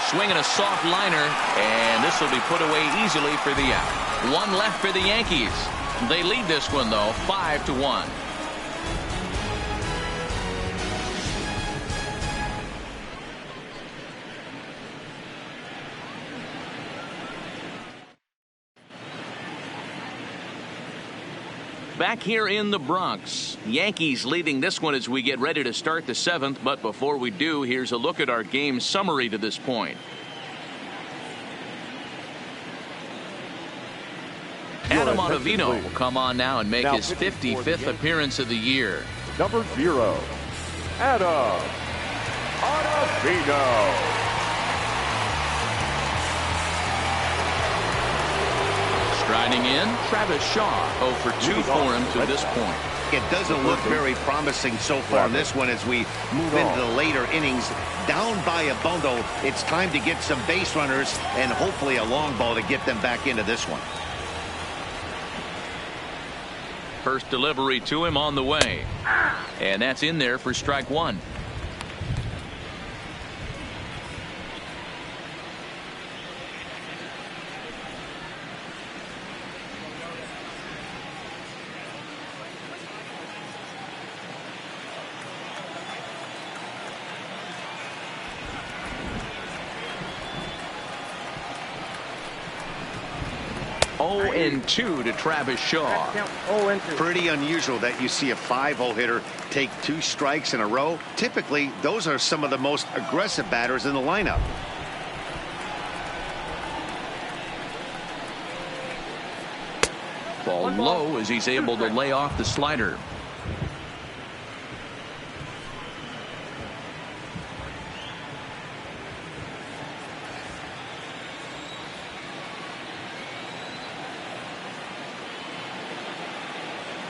Swinging a soft liner, and this will be put away easily for the out. 1 left for the Yankees. They lead this one, though, 5-1. Back here in the Bronx, Yankees leading this one as we get ready to start the 7th. But before we do, here's a look at our game summary to this point. Adam Ottavino will come on now and make his 55th appearance of the year. Number 0, Adam Ottavino. Striding in, Travis Shaw, 0 for 2 for him to this point. It doesn't look very promising so far in this one as we move into the later innings. Down by a bundle, it's time to get some base runners and hopefully a long ball to get them back into this one. First delivery to him on the way. And that's in there for strike one. 0-2 to Travis Shaw. Pretty unusual that you see a 5-0 hitter take 2 strikes in a row. Typically, those are some of the most aggressive batters in the lineup. Ball low as he's able to lay off the slider.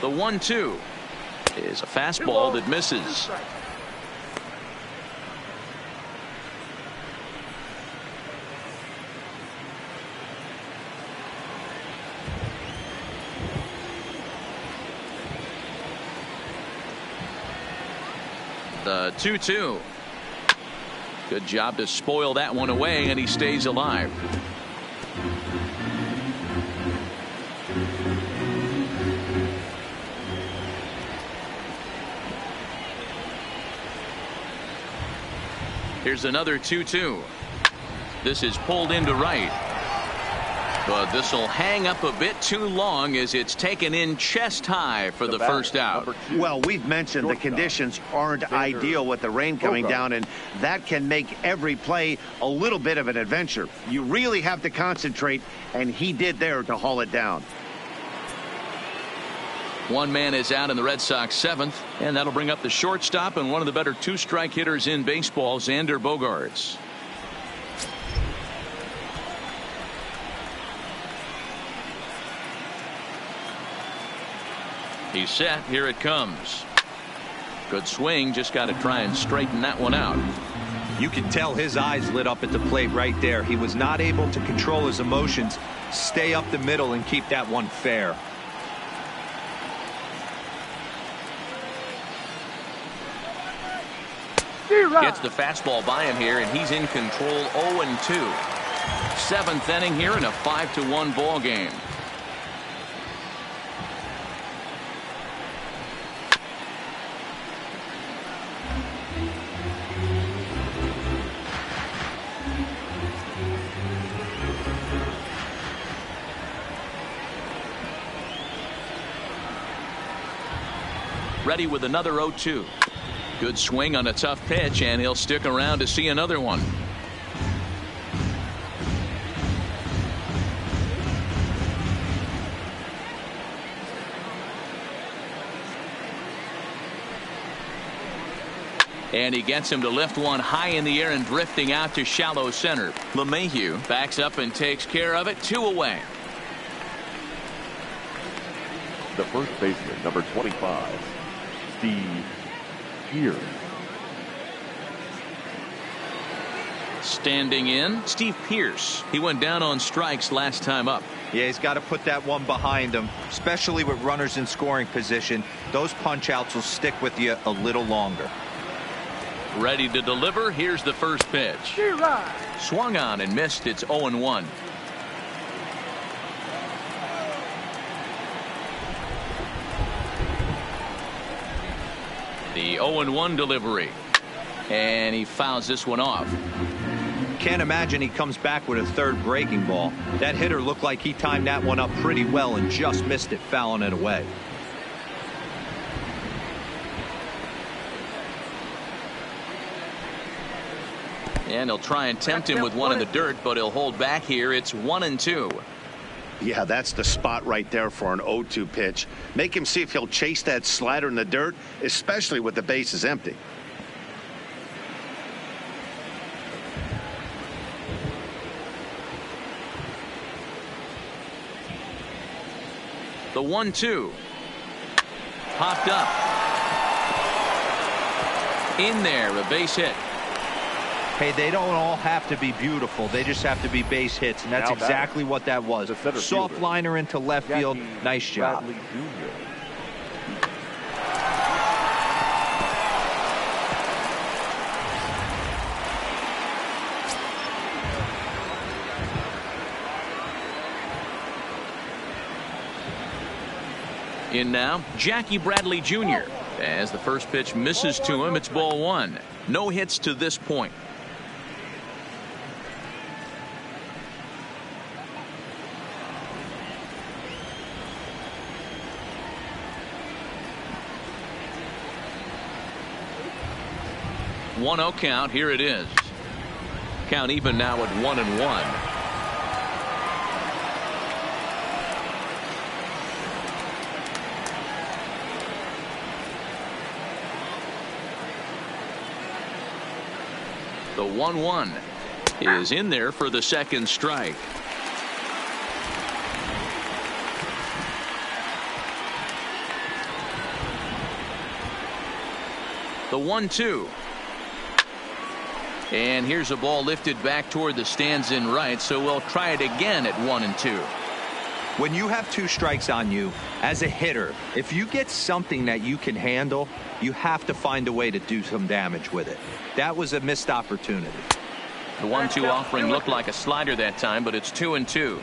The 1-2 is a fastball that misses. The 2-2. Good job to spoil that one away, and he stays alive. Here's another 2-2. This is pulled into right. But this will hang up a bit too long as it's taken in chest high for the first out. Well, we've mentioned the conditions aren't ideal with the rain coming down, and that can make every play a little bit of an adventure. You really have to concentrate, and he did there to haul it down. One man is out in the Red Sox 7th, and that'll bring up the shortstop and one of the better 2-strike hitters in baseball, Xander Bogaerts. He's set. Here it comes. Good swing. Just got to try and straighten that one out. You can tell his eyes lit up at the plate right there. He was not able to control his emotions, stay up the middle, and keep that one fair. Gets the fastball by him here, and he's in control. 0-2. 7th inning here in a 5-1 ball game. Ready with another 0-2. Good swing on a tough pitch, and he'll stick around to see another one. And he gets him to lift one high in the air and drifting out to shallow center. LeMahieu backs up and takes care of it. 2 away. The first baseman, number 25, Steve Pierce. Standing in, Steve Pierce. He went down on strikes last time up. Yeah, he's got to put that one behind him, especially with runners in scoring position. Those punch outs will stick with you a little longer. Ready to deliver. Here's the first pitch. Swung on and missed. It's 0-1. The 0-1 delivery, and he fouls this one off. Can't imagine he comes back with a third breaking ball. That hitter looked like he timed that one up pretty well and just missed it, fouling it away. And he'll try and tempt him with one in the dirt, but he'll hold back here. It's 1-2. Yeah, that's the spot right there for an 0-2 pitch. Make him see if he'll chase that slider in the dirt, especially with the bases empty. The 1-2. Popped up. In there, a base hit. Hey, they don't all have to be beautiful. They just have to be base hits, and that's exactly what that was. Soft liner into left field. Nice job. In now, Jackie Bradley Jr. As the first pitch misses to him, it's ball 1. No hits to this point. 1-0 count. Here it is. Count even now at 1-1. The 1-1 is in there for the second strike. The 1-2. And here's a ball lifted back toward the stands in right, so we'll try it again at 1-2. When you have 2 strikes on you, as a hitter, if you get something that you can handle, you have to find a way to do some damage with it. That was a missed opportunity. The 1-2 offering looked like a slider that time, but it's 2-2.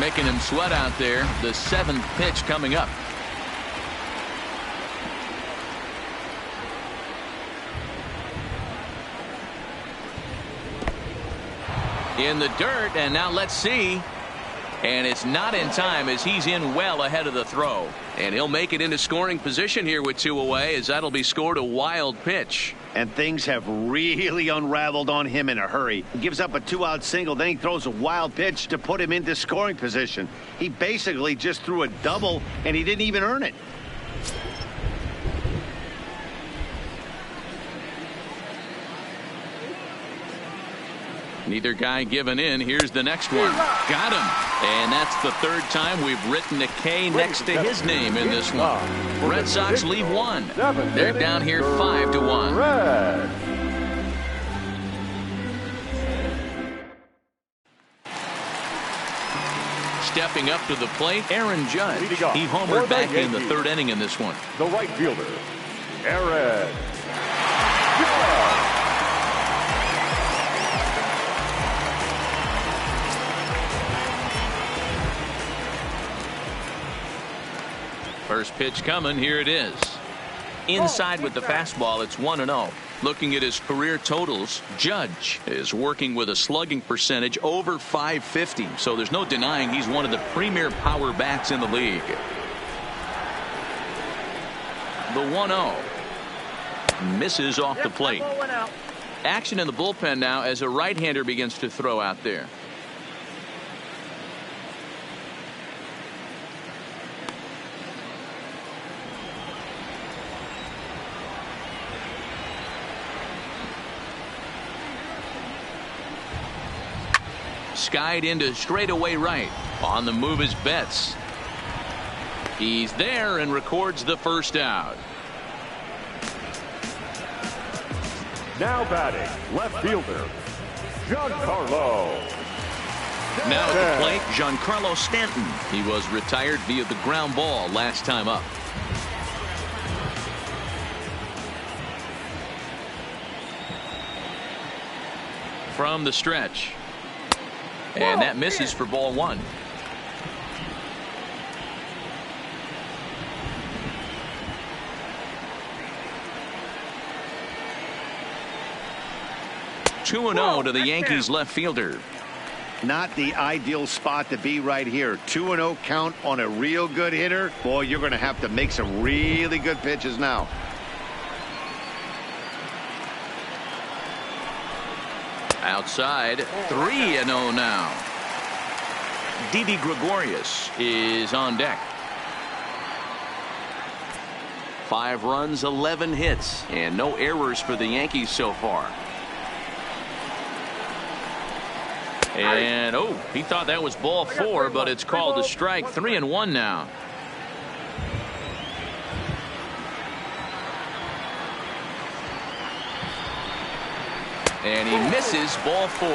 Making him sweat out there. The 7th pitch coming up. In the dirt, and now let's see. And it's not in time as he's in well ahead of the throw. And he'll make it into scoring position here with 2 away, as that'll be scored a wild pitch. And things have really unraveled on him in a hurry. He gives up a 2-out single, then he throws a wild pitch to put him into scoring position. He basically just threw a double, and he didn't even earn it. Neither guy giving in. Here's the next one. Got him. And that's the 3rd time we've written a K next to his name in this one. Red Sox leave 1. They're down here 5-1. Stepping up to the plate, Aaron Judge. He homered back in the 3rd inning in this one. The right fielder, Aaron Judge. First pitch coming. Here it is. Inside with the fastball. It's 1-0. Looking at his career totals, Judge is working with a slugging percentage over .550. So there's no denying he's one of the premier power bats in the league. The 1-0 misses off the plate. Action in the bullpen now as a right-hander begins to throw out there. Skied into straightaway right. On the move is Betts. He's there and records the first out. Now batting, left fielder, Giancarlo. Now at the plate, Giancarlo Stanton. He was retired via the ground ball last time up. From the stretch. And that misses for ball 1. Two and 0 to the Yankees left fielder. Not the ideal spot to be right here. 2-0 count on a real good hitter. Boy, you're going to have to make some really good pitches now. Outside, 3-0 now. Didi Gregorius is on deck. 5 runs, 11 hits, and no errors for the Yankees so far. And, oh, he thought that was ball 4, but it's called a strike. 3-1 now. And he misses ball 4.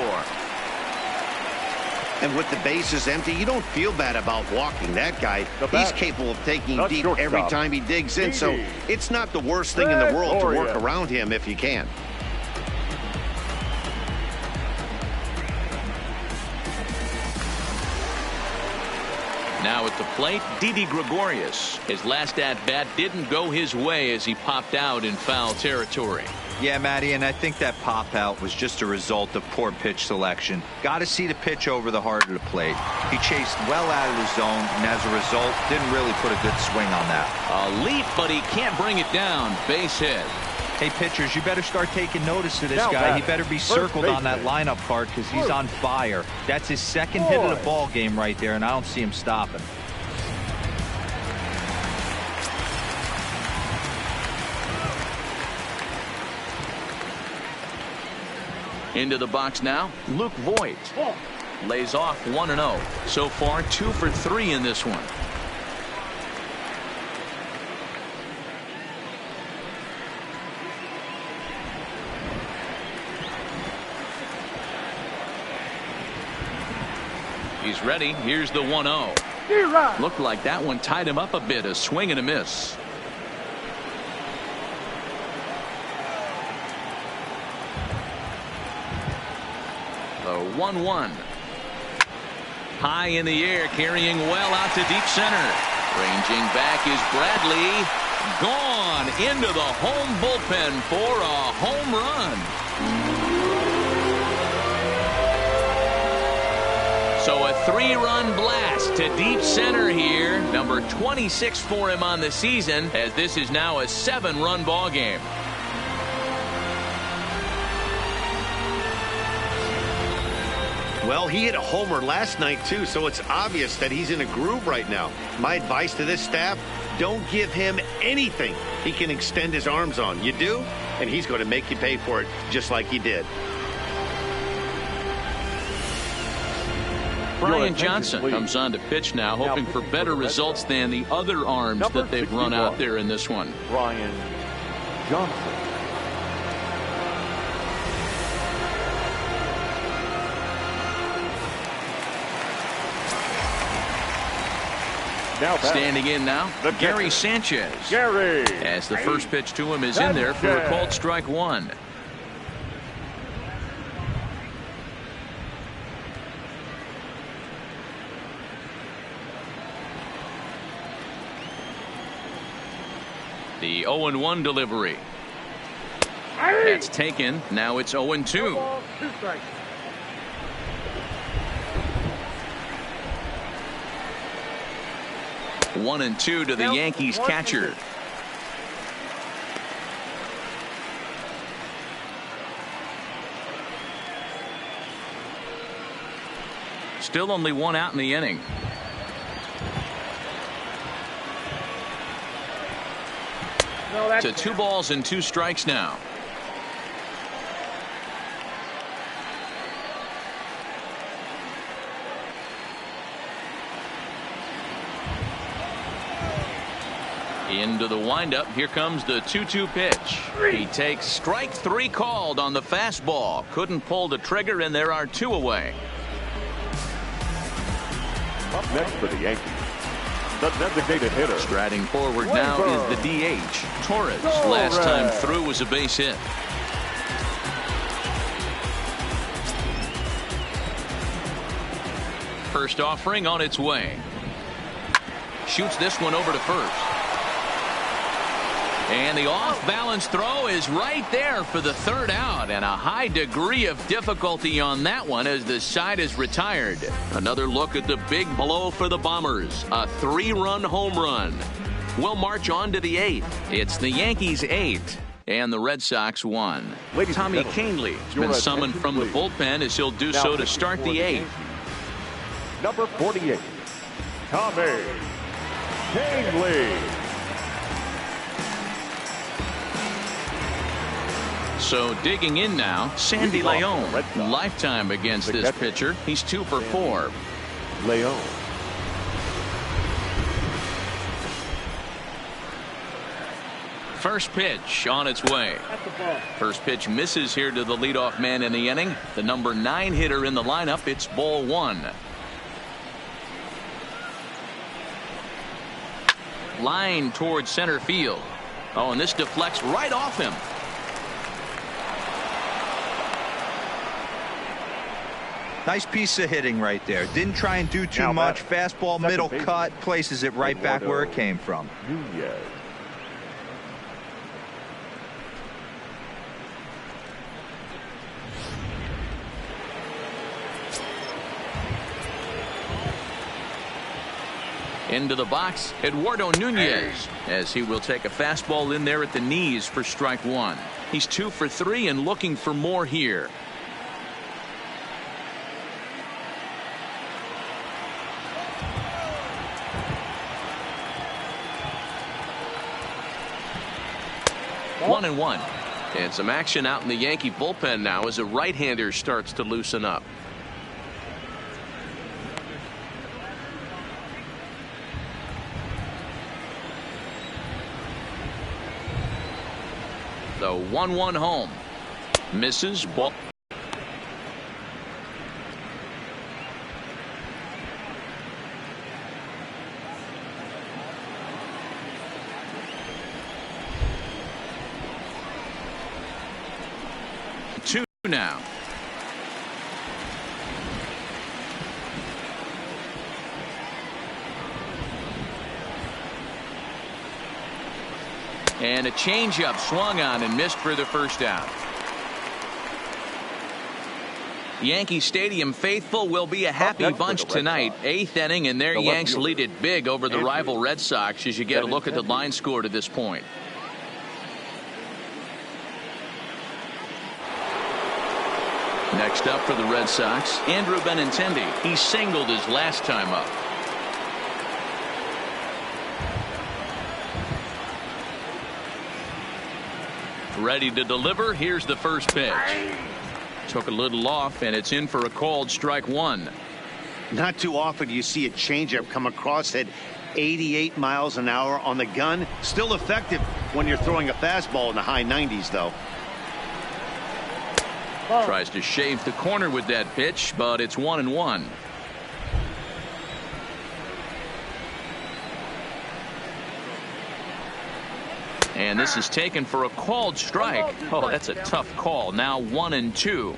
And with the bases empty, you don't feel bad about walking that guy. He's capable of taking deep every time he digs in, so it's not the worst thing in the world to work around him if you can. Now at the plate, Didi Gregorius. His last at-bat didn't go his way as he popped out in foul territory. Yeah, Matty, and I think that pop out was just a result of poor pitch selection. Got to see the pitch over the heart of the plate. He chased well out of the zone, and as a result, didn't really put a good swing on that. A leap, but he can't bring it down. Base hit. Hey, pitchers, you better start taking notice of this Now guy. back, He better be first circled on that baseman. lineup card because he's on fire. That's his second hit of the ball game right there, and I don't see him stopping. Into the box now, Luke Voigt. Lays off 1-0. So far, 2 for 3 in this one. He's ready. Here's the 1-0. Looked like that one tied him up a bit. A swing and a miss. The 1-1. High in the air, carrying well out to deep center. Ranging back is Bradley. Gone into the home bullpen for a home run. So a 3-run blast to deep center here. Number 26 for him on the season, as this is now a 7-run ball game. Well, he hit a homer last night, too, so it's obvious that he's in a groove right now. My advice to this staff, don't give him anything he can extend his arms on. You do, and he's going to make you pay for it, just like he did. Brian Johnson comes on to pitch now, hoping for better results than the other arms that they've run out there in this one. Brian Johnson. Now standing in now, Gary Sanchez. Gary. As the first pitch to him is in there for a called strike 1. The 0-1 delivery. That's taken. Now it's 0-2. 1-2 to the Yankees catcher. Still only 1 out in the inning. To 2 balls and 2 strikes now. Into the windup. Here comes the 2-2 pitch. He takes strike 3 called on the fastball. Couldn't pull the trigger, and there are 2 away. Up next for the Yankees, the designated hitter. Striding forward now is the DH, Torres. Last time through was a base hit. First offering on its way. Shoots this one over to first. And the off-balance throw is right there for the 3rd out, and a high degree of difficulty on that one as the side is retired. Another look at the big blow for the Bombers, a 3-run home run. We'll march on to the 8th. It's the Yankees 8 and the Red Sox 1. Tommy Canely has been summoned from the bullpen as he'll do so to start the 8th. Number 48, Tommy Canely. So digging in now, Sandy Leon. Lifetime against this pitcher. He's 2 for 4. Leon. First pitch on its way. First pitch misses here to the leadoff man in the inning. The number 9 hitter in the lineup. It's ball 1. Line towards center field. Oh, and this deflects right off him. Nice piece of hitting right there. Didn't try and do too much. Fastball, middle cut, places it right back where it came from. Into the box, Eduardo Nunez, as he will take a fastball in there at the knees for strike one. He's 2 for 3 and looking for more here. One and one. And some action out in the Yankee bullpen now as a right-hander starts to loosen up. The 1-1 home. Misses. Ball. Two now. And a changeup swung on and missed for the first out. Yankee Stadium faithful will be a happy bunch tonight. 8th inning, and their Yanks lead it big over the rival Red Sox as you get a look at the line score to this point. Next up for the Red Sox, Andrew Benintendi. He singled his last time up. Ready to deliver. Here's the first pitch. Took a little off, and it's in for a called strike one. Not too often you see a changeup come across at 88 miles an hour on the gun. Still effective when you're throwing a fastball in the high 90s, though. Tries to shave the corner with that pitch, but it's 1-1. And this is taken for a called strike. Oh, that's a tough call. Now 1-2.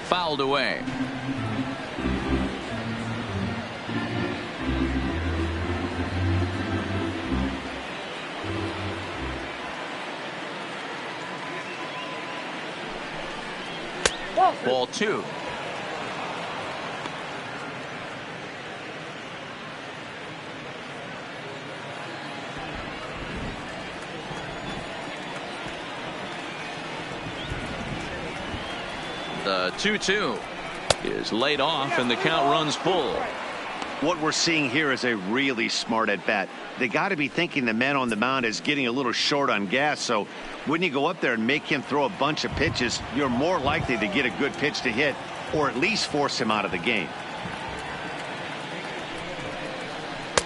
Fouled away. Ball two. The 2-2 is laid off and the count runs full. What we're seeing here is a really smart at bat. They got to be thinking the man on the mound is getting a little short on gas, so when you go up there and make him throw a bunch of pitches, you're more likely to get a good pitch to hit or at least force him out of the game.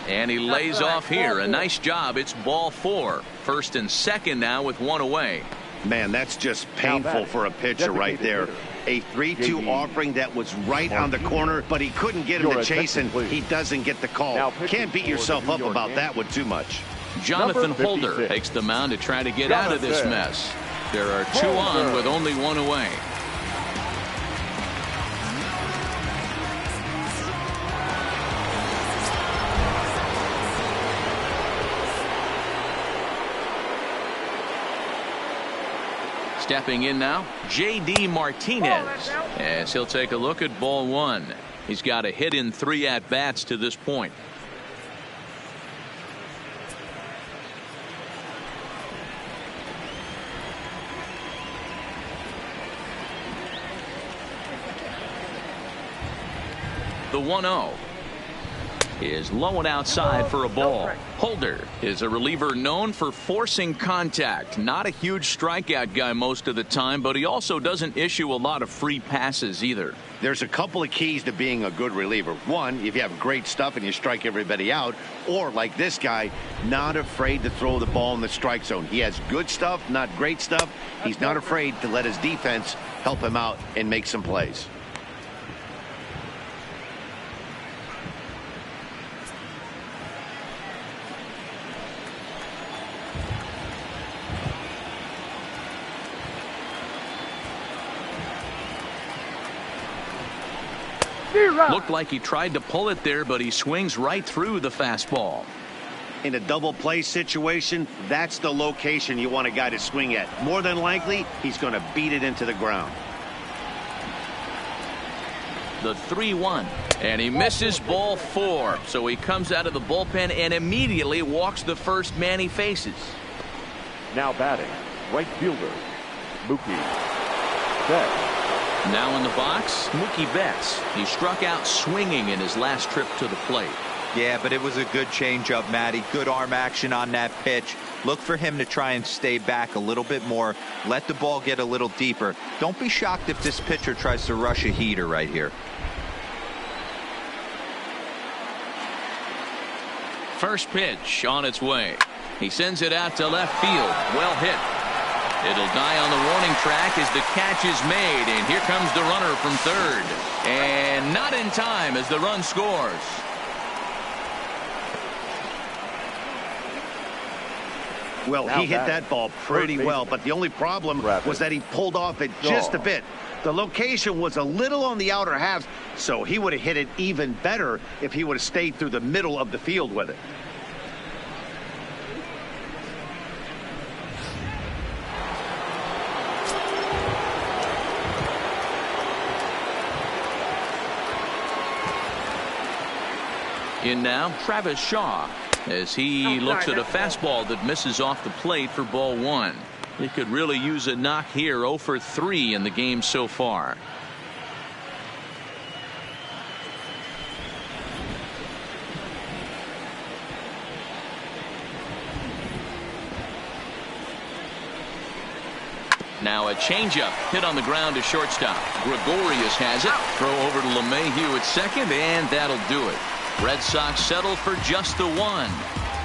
And he lays off here. A nice job. It's ball four. First and second now with one away. Man, that's just painful for a pitcher right there. A 3-2 offering that was right on the corner, but he couldn't get him to chase, and he doesn't get the call. Can't beat yourself up about that one too much. Jonathan Holder takes the mound to try to get out of this mess. There are two on with only one away. Stepping in now, J.D. Martinez, as he'll take a look at ball one. He's got a hit in 3 at-bats to this point. The 1-0 is low and outside for a ball. Holder is a reliever known for forcing contact. Not a huge strikeout guy most of the time, but he also doesn't issue a lot of free passes either. There's a couple of keys to being a good reliever. One, if you have great stuff and you strike everybody out, or like this guy, not afraid to throw the ball in the strike zone. He has good stuff, not great stuff. He's not afraid to let his defense help him out and make some plays. Looked like he tried to pull it there, but he swings right through the fastball. In a double play situation, that's the location you want a guy to swing at. More than likely, he's going to beat it into the ground. The 3-1, and he misses ball 4. So he comes out of the bullpen and immediately walks the first man he faces. Now batting, right fielder, Mookie Betts. Now in the box, Mookie Betts. He struck out swinging in his last trip to the plate. Yeah, but it was a good changeup, Matty. Good arm action on that pitch. Look for him to try and stay back a little bit more. Let the ball get a little deeper. Don't be shocked if this pitcher tries to rush a heater right here. First pitch on its way. He sends it out to left field. Well hit. It'll die on the warning track as the catch is made, and here comes the runner from third. And not in time as the run scores. Well, he hit that ball pretty well, but the only problem was that he pulled off it just a bit. The location was a little on the outer half, so he would have hit it even better if he would have stayed through the middle of the field with it. In now, Travis Shaw, as he looks at a fastball that misses off the plate for ball 1. He could really use a knock here. 0 for 3 in the game so far. Now a changeup hit on the ground to shortstop. Gregorius has it. Throw over to LeMahieu at second, and that'll do it. Red Sox settle for just the 1.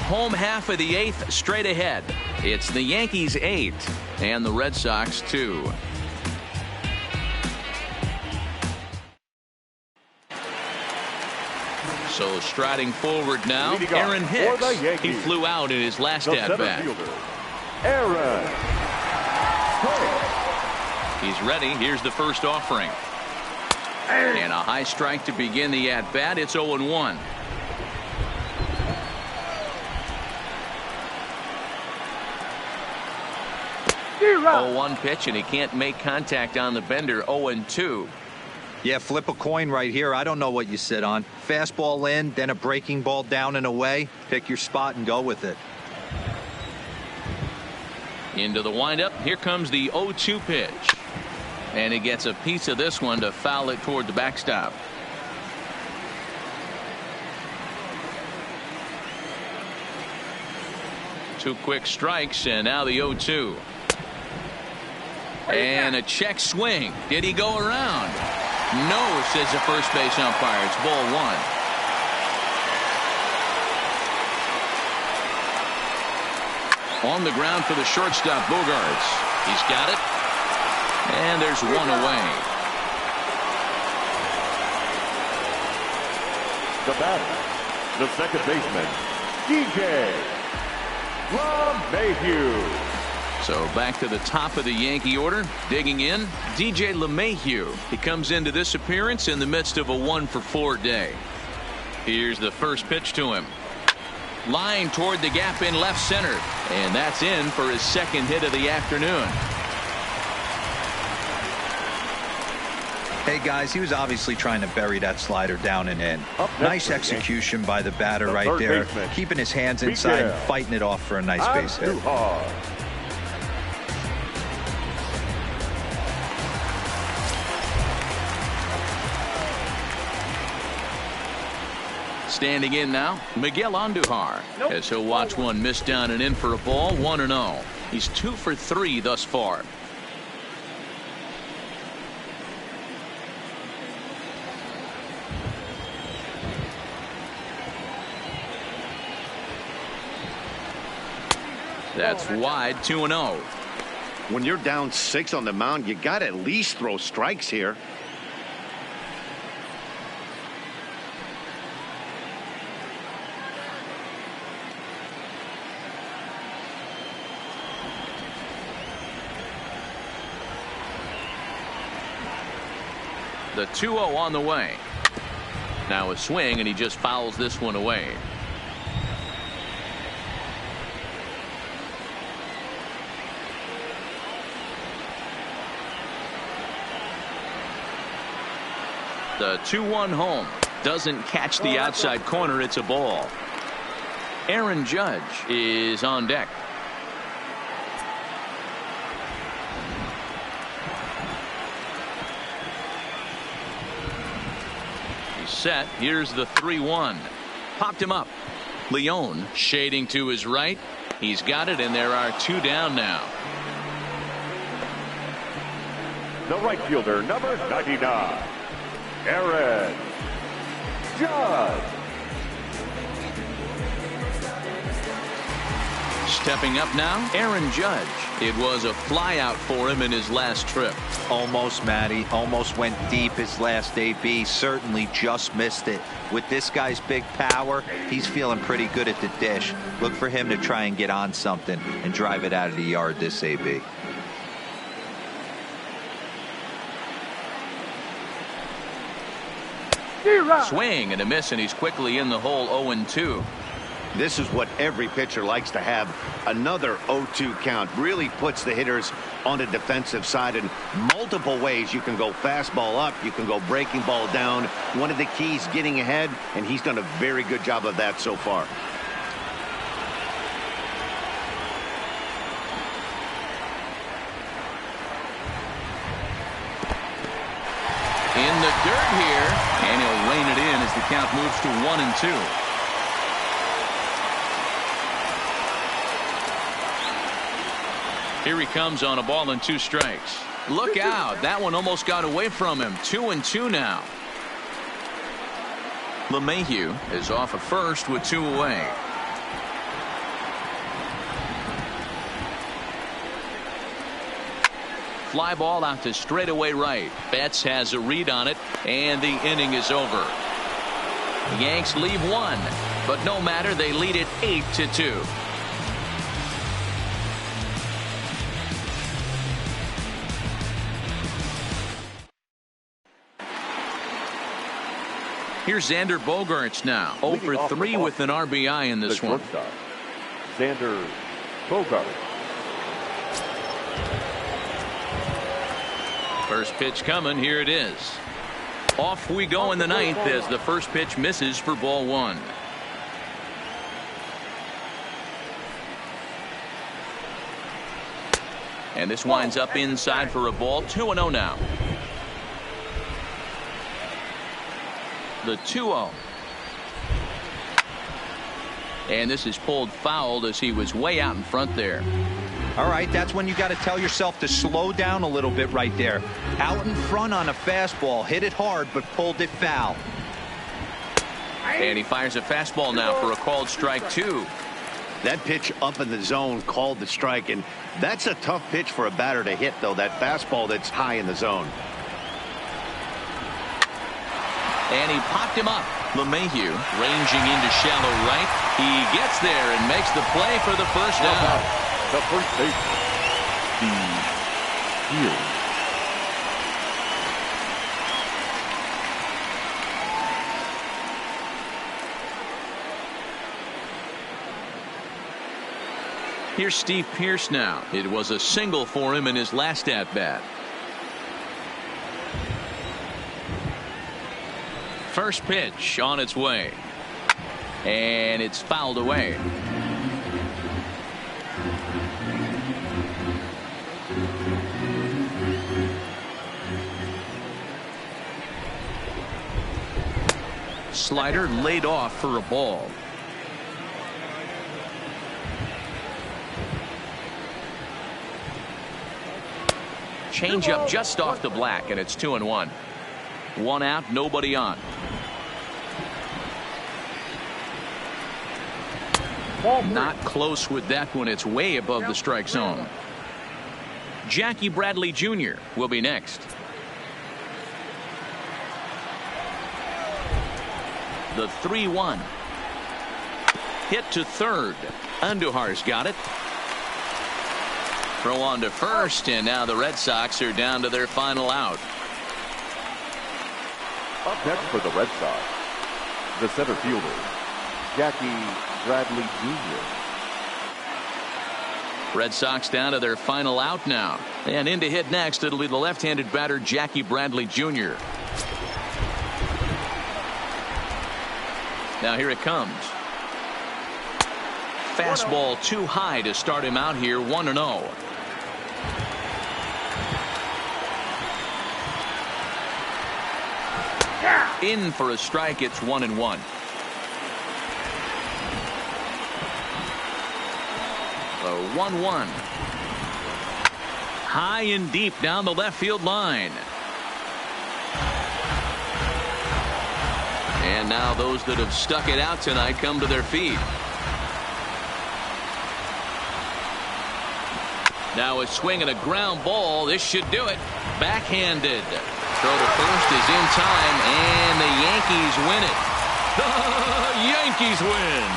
Home half of the 8th straight ahead. It's the Yankees 8 and the Red Sox 2. So striding forward now, Aaron Hicks. He flew out in his last at-bat. Aaron Hicks. He's ready. Here's the first offering. And a high strike to begin the at-bat. It's 0-1. Oh, 1 pitch, and he can't make contact on the bender. 0-2. Yeah, flip a coin right here. I don't know what you sit on. Fastball in, then a breaking ball down and away. Pick your spot and go with it. Into the windup. Here comes the 0-2 pitch. And he gets a piece of this one to foul it toward the backstop. Two quick strikes, and now the 0-2. And a check swing. Did he go around? No, says the first base umpire. It's ball 1. On the ground for the shortstop, Bogarts. He's got it. And there's one away. The batter, the second baseman, DJ LeMahieu. So back to the top of the Yankee order. Digging in, DJ LeMahieu. He comes into this appearance in the midst of a 1-for-4 day. Here's the first pitch to him. Line toward the gap in left center. And that's in for his second hit of the afternoon. Hey, guys, he was obviously trying to bury that slider down and in. Nice execution by the batter right there. Keeping his hands inside and fighting it off for a nice base hit. Standing in now, Miguel Andujar, as he'll watch one miss down and in for a ball. 1-0. He's 2 for 3 thus far. That's wide. 2-0. When you're down 6 on the mound, you got to at least throw strikes here. The 2-0 on the way. Now a swing, and he just fouls this one away. The 2-1 home. Doesn't catch the outside corner. It's a ball. Aaron Judge is on deck. He's set. Here's the 3-1. Popped him up. Leone shading to his right. He's got it, and there are 2 down now. The right fielder, number 99, Aaron Judge. Stepping up now, Aaron Judge. It was a flyout for him in his last trip. Almost, Matty. Almost went deep his last AB. Certainly just missed it. With this guy's big power, he's feeling pretty good at the dish. Look for him to try and get on something and drive it out of the yard this AB. Swing and a miss, and he's quickly in the hole. 0-2. This is what every pitcher likes to have. Another 0-2 count really puts the hitters on the defensive side in multiple ways. You can go fastball up, you can go breaking ball down. One of the keys, getting ahead, and he's done a very good job of that so far. In the dirt here, and he'll rein it in as the count moves to 1-2. Here he comes on a ball and 2 strikes. Look out. That one almost got away from him. 2-2 now. LeMahieu is off at first with 2 away. Fly ball out to straightaway right. Betts has a read on it, and the inning is over. The Yanks leave 1, but no matter, they lead it 8-2. Here's Xander Bogaerts now. 0 for 3 with an RBI in this one. Xander Bogaerts. First pitch coming. Here it is. Off we go in the 9th as the first pitch misses for ball 1. And this winds up inside for a ball. 2-0 now. The 2-0. And this is pulled fouled as he was way out in front there. All right, that's when you got to tell yourself to slow down a little bit right there. Out in front on a fastball, hit it hard, but pulled it foul. And he fires a fastball now for a called strike 2. That pitch up in the zone called the strike, and that's a tough pitch for a batter to hit, though, that fastball that's high in the zone. And he popped him up. LeMahieu ranging into shallow right. He gets there and makes the play for the first down. The first base. The field. Here's Steve Pearce now. It was a single for him in his last at-bat. First pitch on its way. And it's fouled away. Slider laid off for a ball. Changeup just off the black, and it's 2-1. 1 out, nobody on. Not close with that one. It's way above the strike zone. Jackie Bradley Jr. will be next. The 3-1. Hit to third. Andujar's got it. Throw on to first, and now the Red Sox are down to their final out. Up next for the Red Sox, the center fielder, Jackie Bradley Jr. Red Sox down to their final out now. And in to hit next, it'll be the left-handed batter, Jackie Bradley Jr. Now here it comes. Fastball too high to start him out here, 1-0. In for a strike. It's 1-1. The 1-1. High and deep down the left field line. And now those that have stuck it out tonight come to their feet. Now a swing and a ground ball. This should do it. Backhanded. Throw to first is in time, and the Yankees win it. The Yankees win.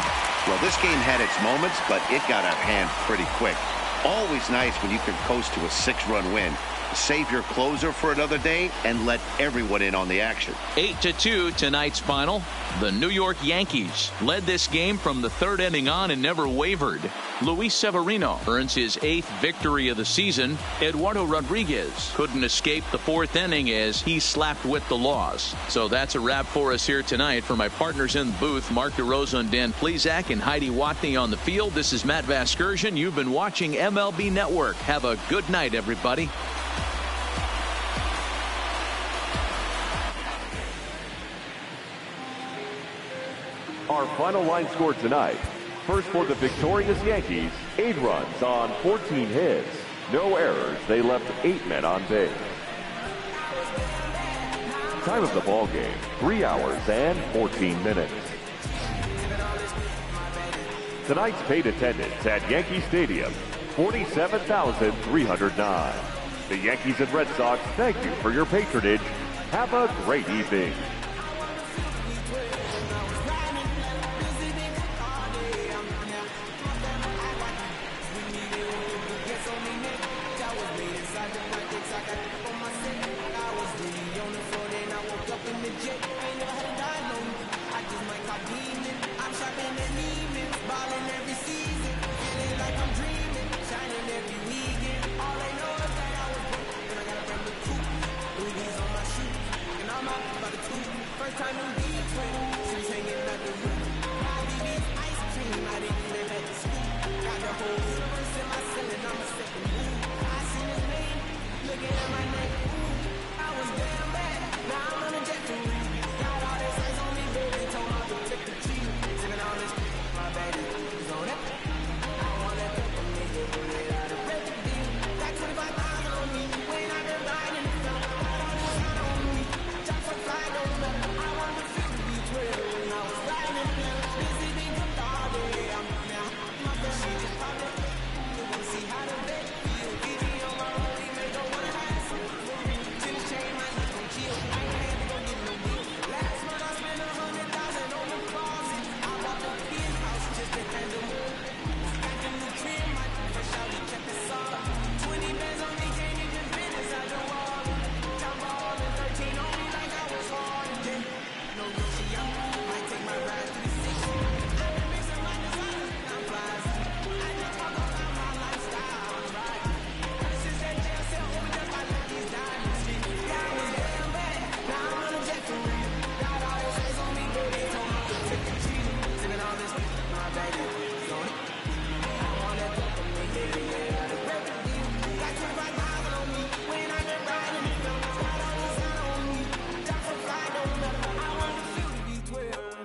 Well, this game had its moments, but it got out of hand pretty quick. Always nice when you can coast to a 6-run win. Save your closer for another day and let everyone in on the action. 8-2 tonight's final. The New York Yankees led this game from the third inning on and never wavered. Luis Severino earns his 8th victory of the season. Eduardo Rodriguez couldn't escape the 4th inning as he slapped with the loss. So that's a wrap for us here tonight. For my partners in the booth, Mark DeRosa and Dan Plesac and Heidi Watney on the field, this is Matt Vasgersian. You've been watching MLB Network. Have a good night, everybody. Our final line score tonight. First for the victorious Yankees, 8 runs on 14 hits. No errors. They left 8 men on base. Time of the ball game, 3 hours and 14 minutes. Tonight's paid attendance at Yankee Stadium, 47,309. The Yankees and Red Sox thank you for your patronage. Have a great evening.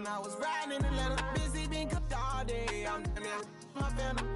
I was riding in the letter, busy being cooked all day. I'm my phantom.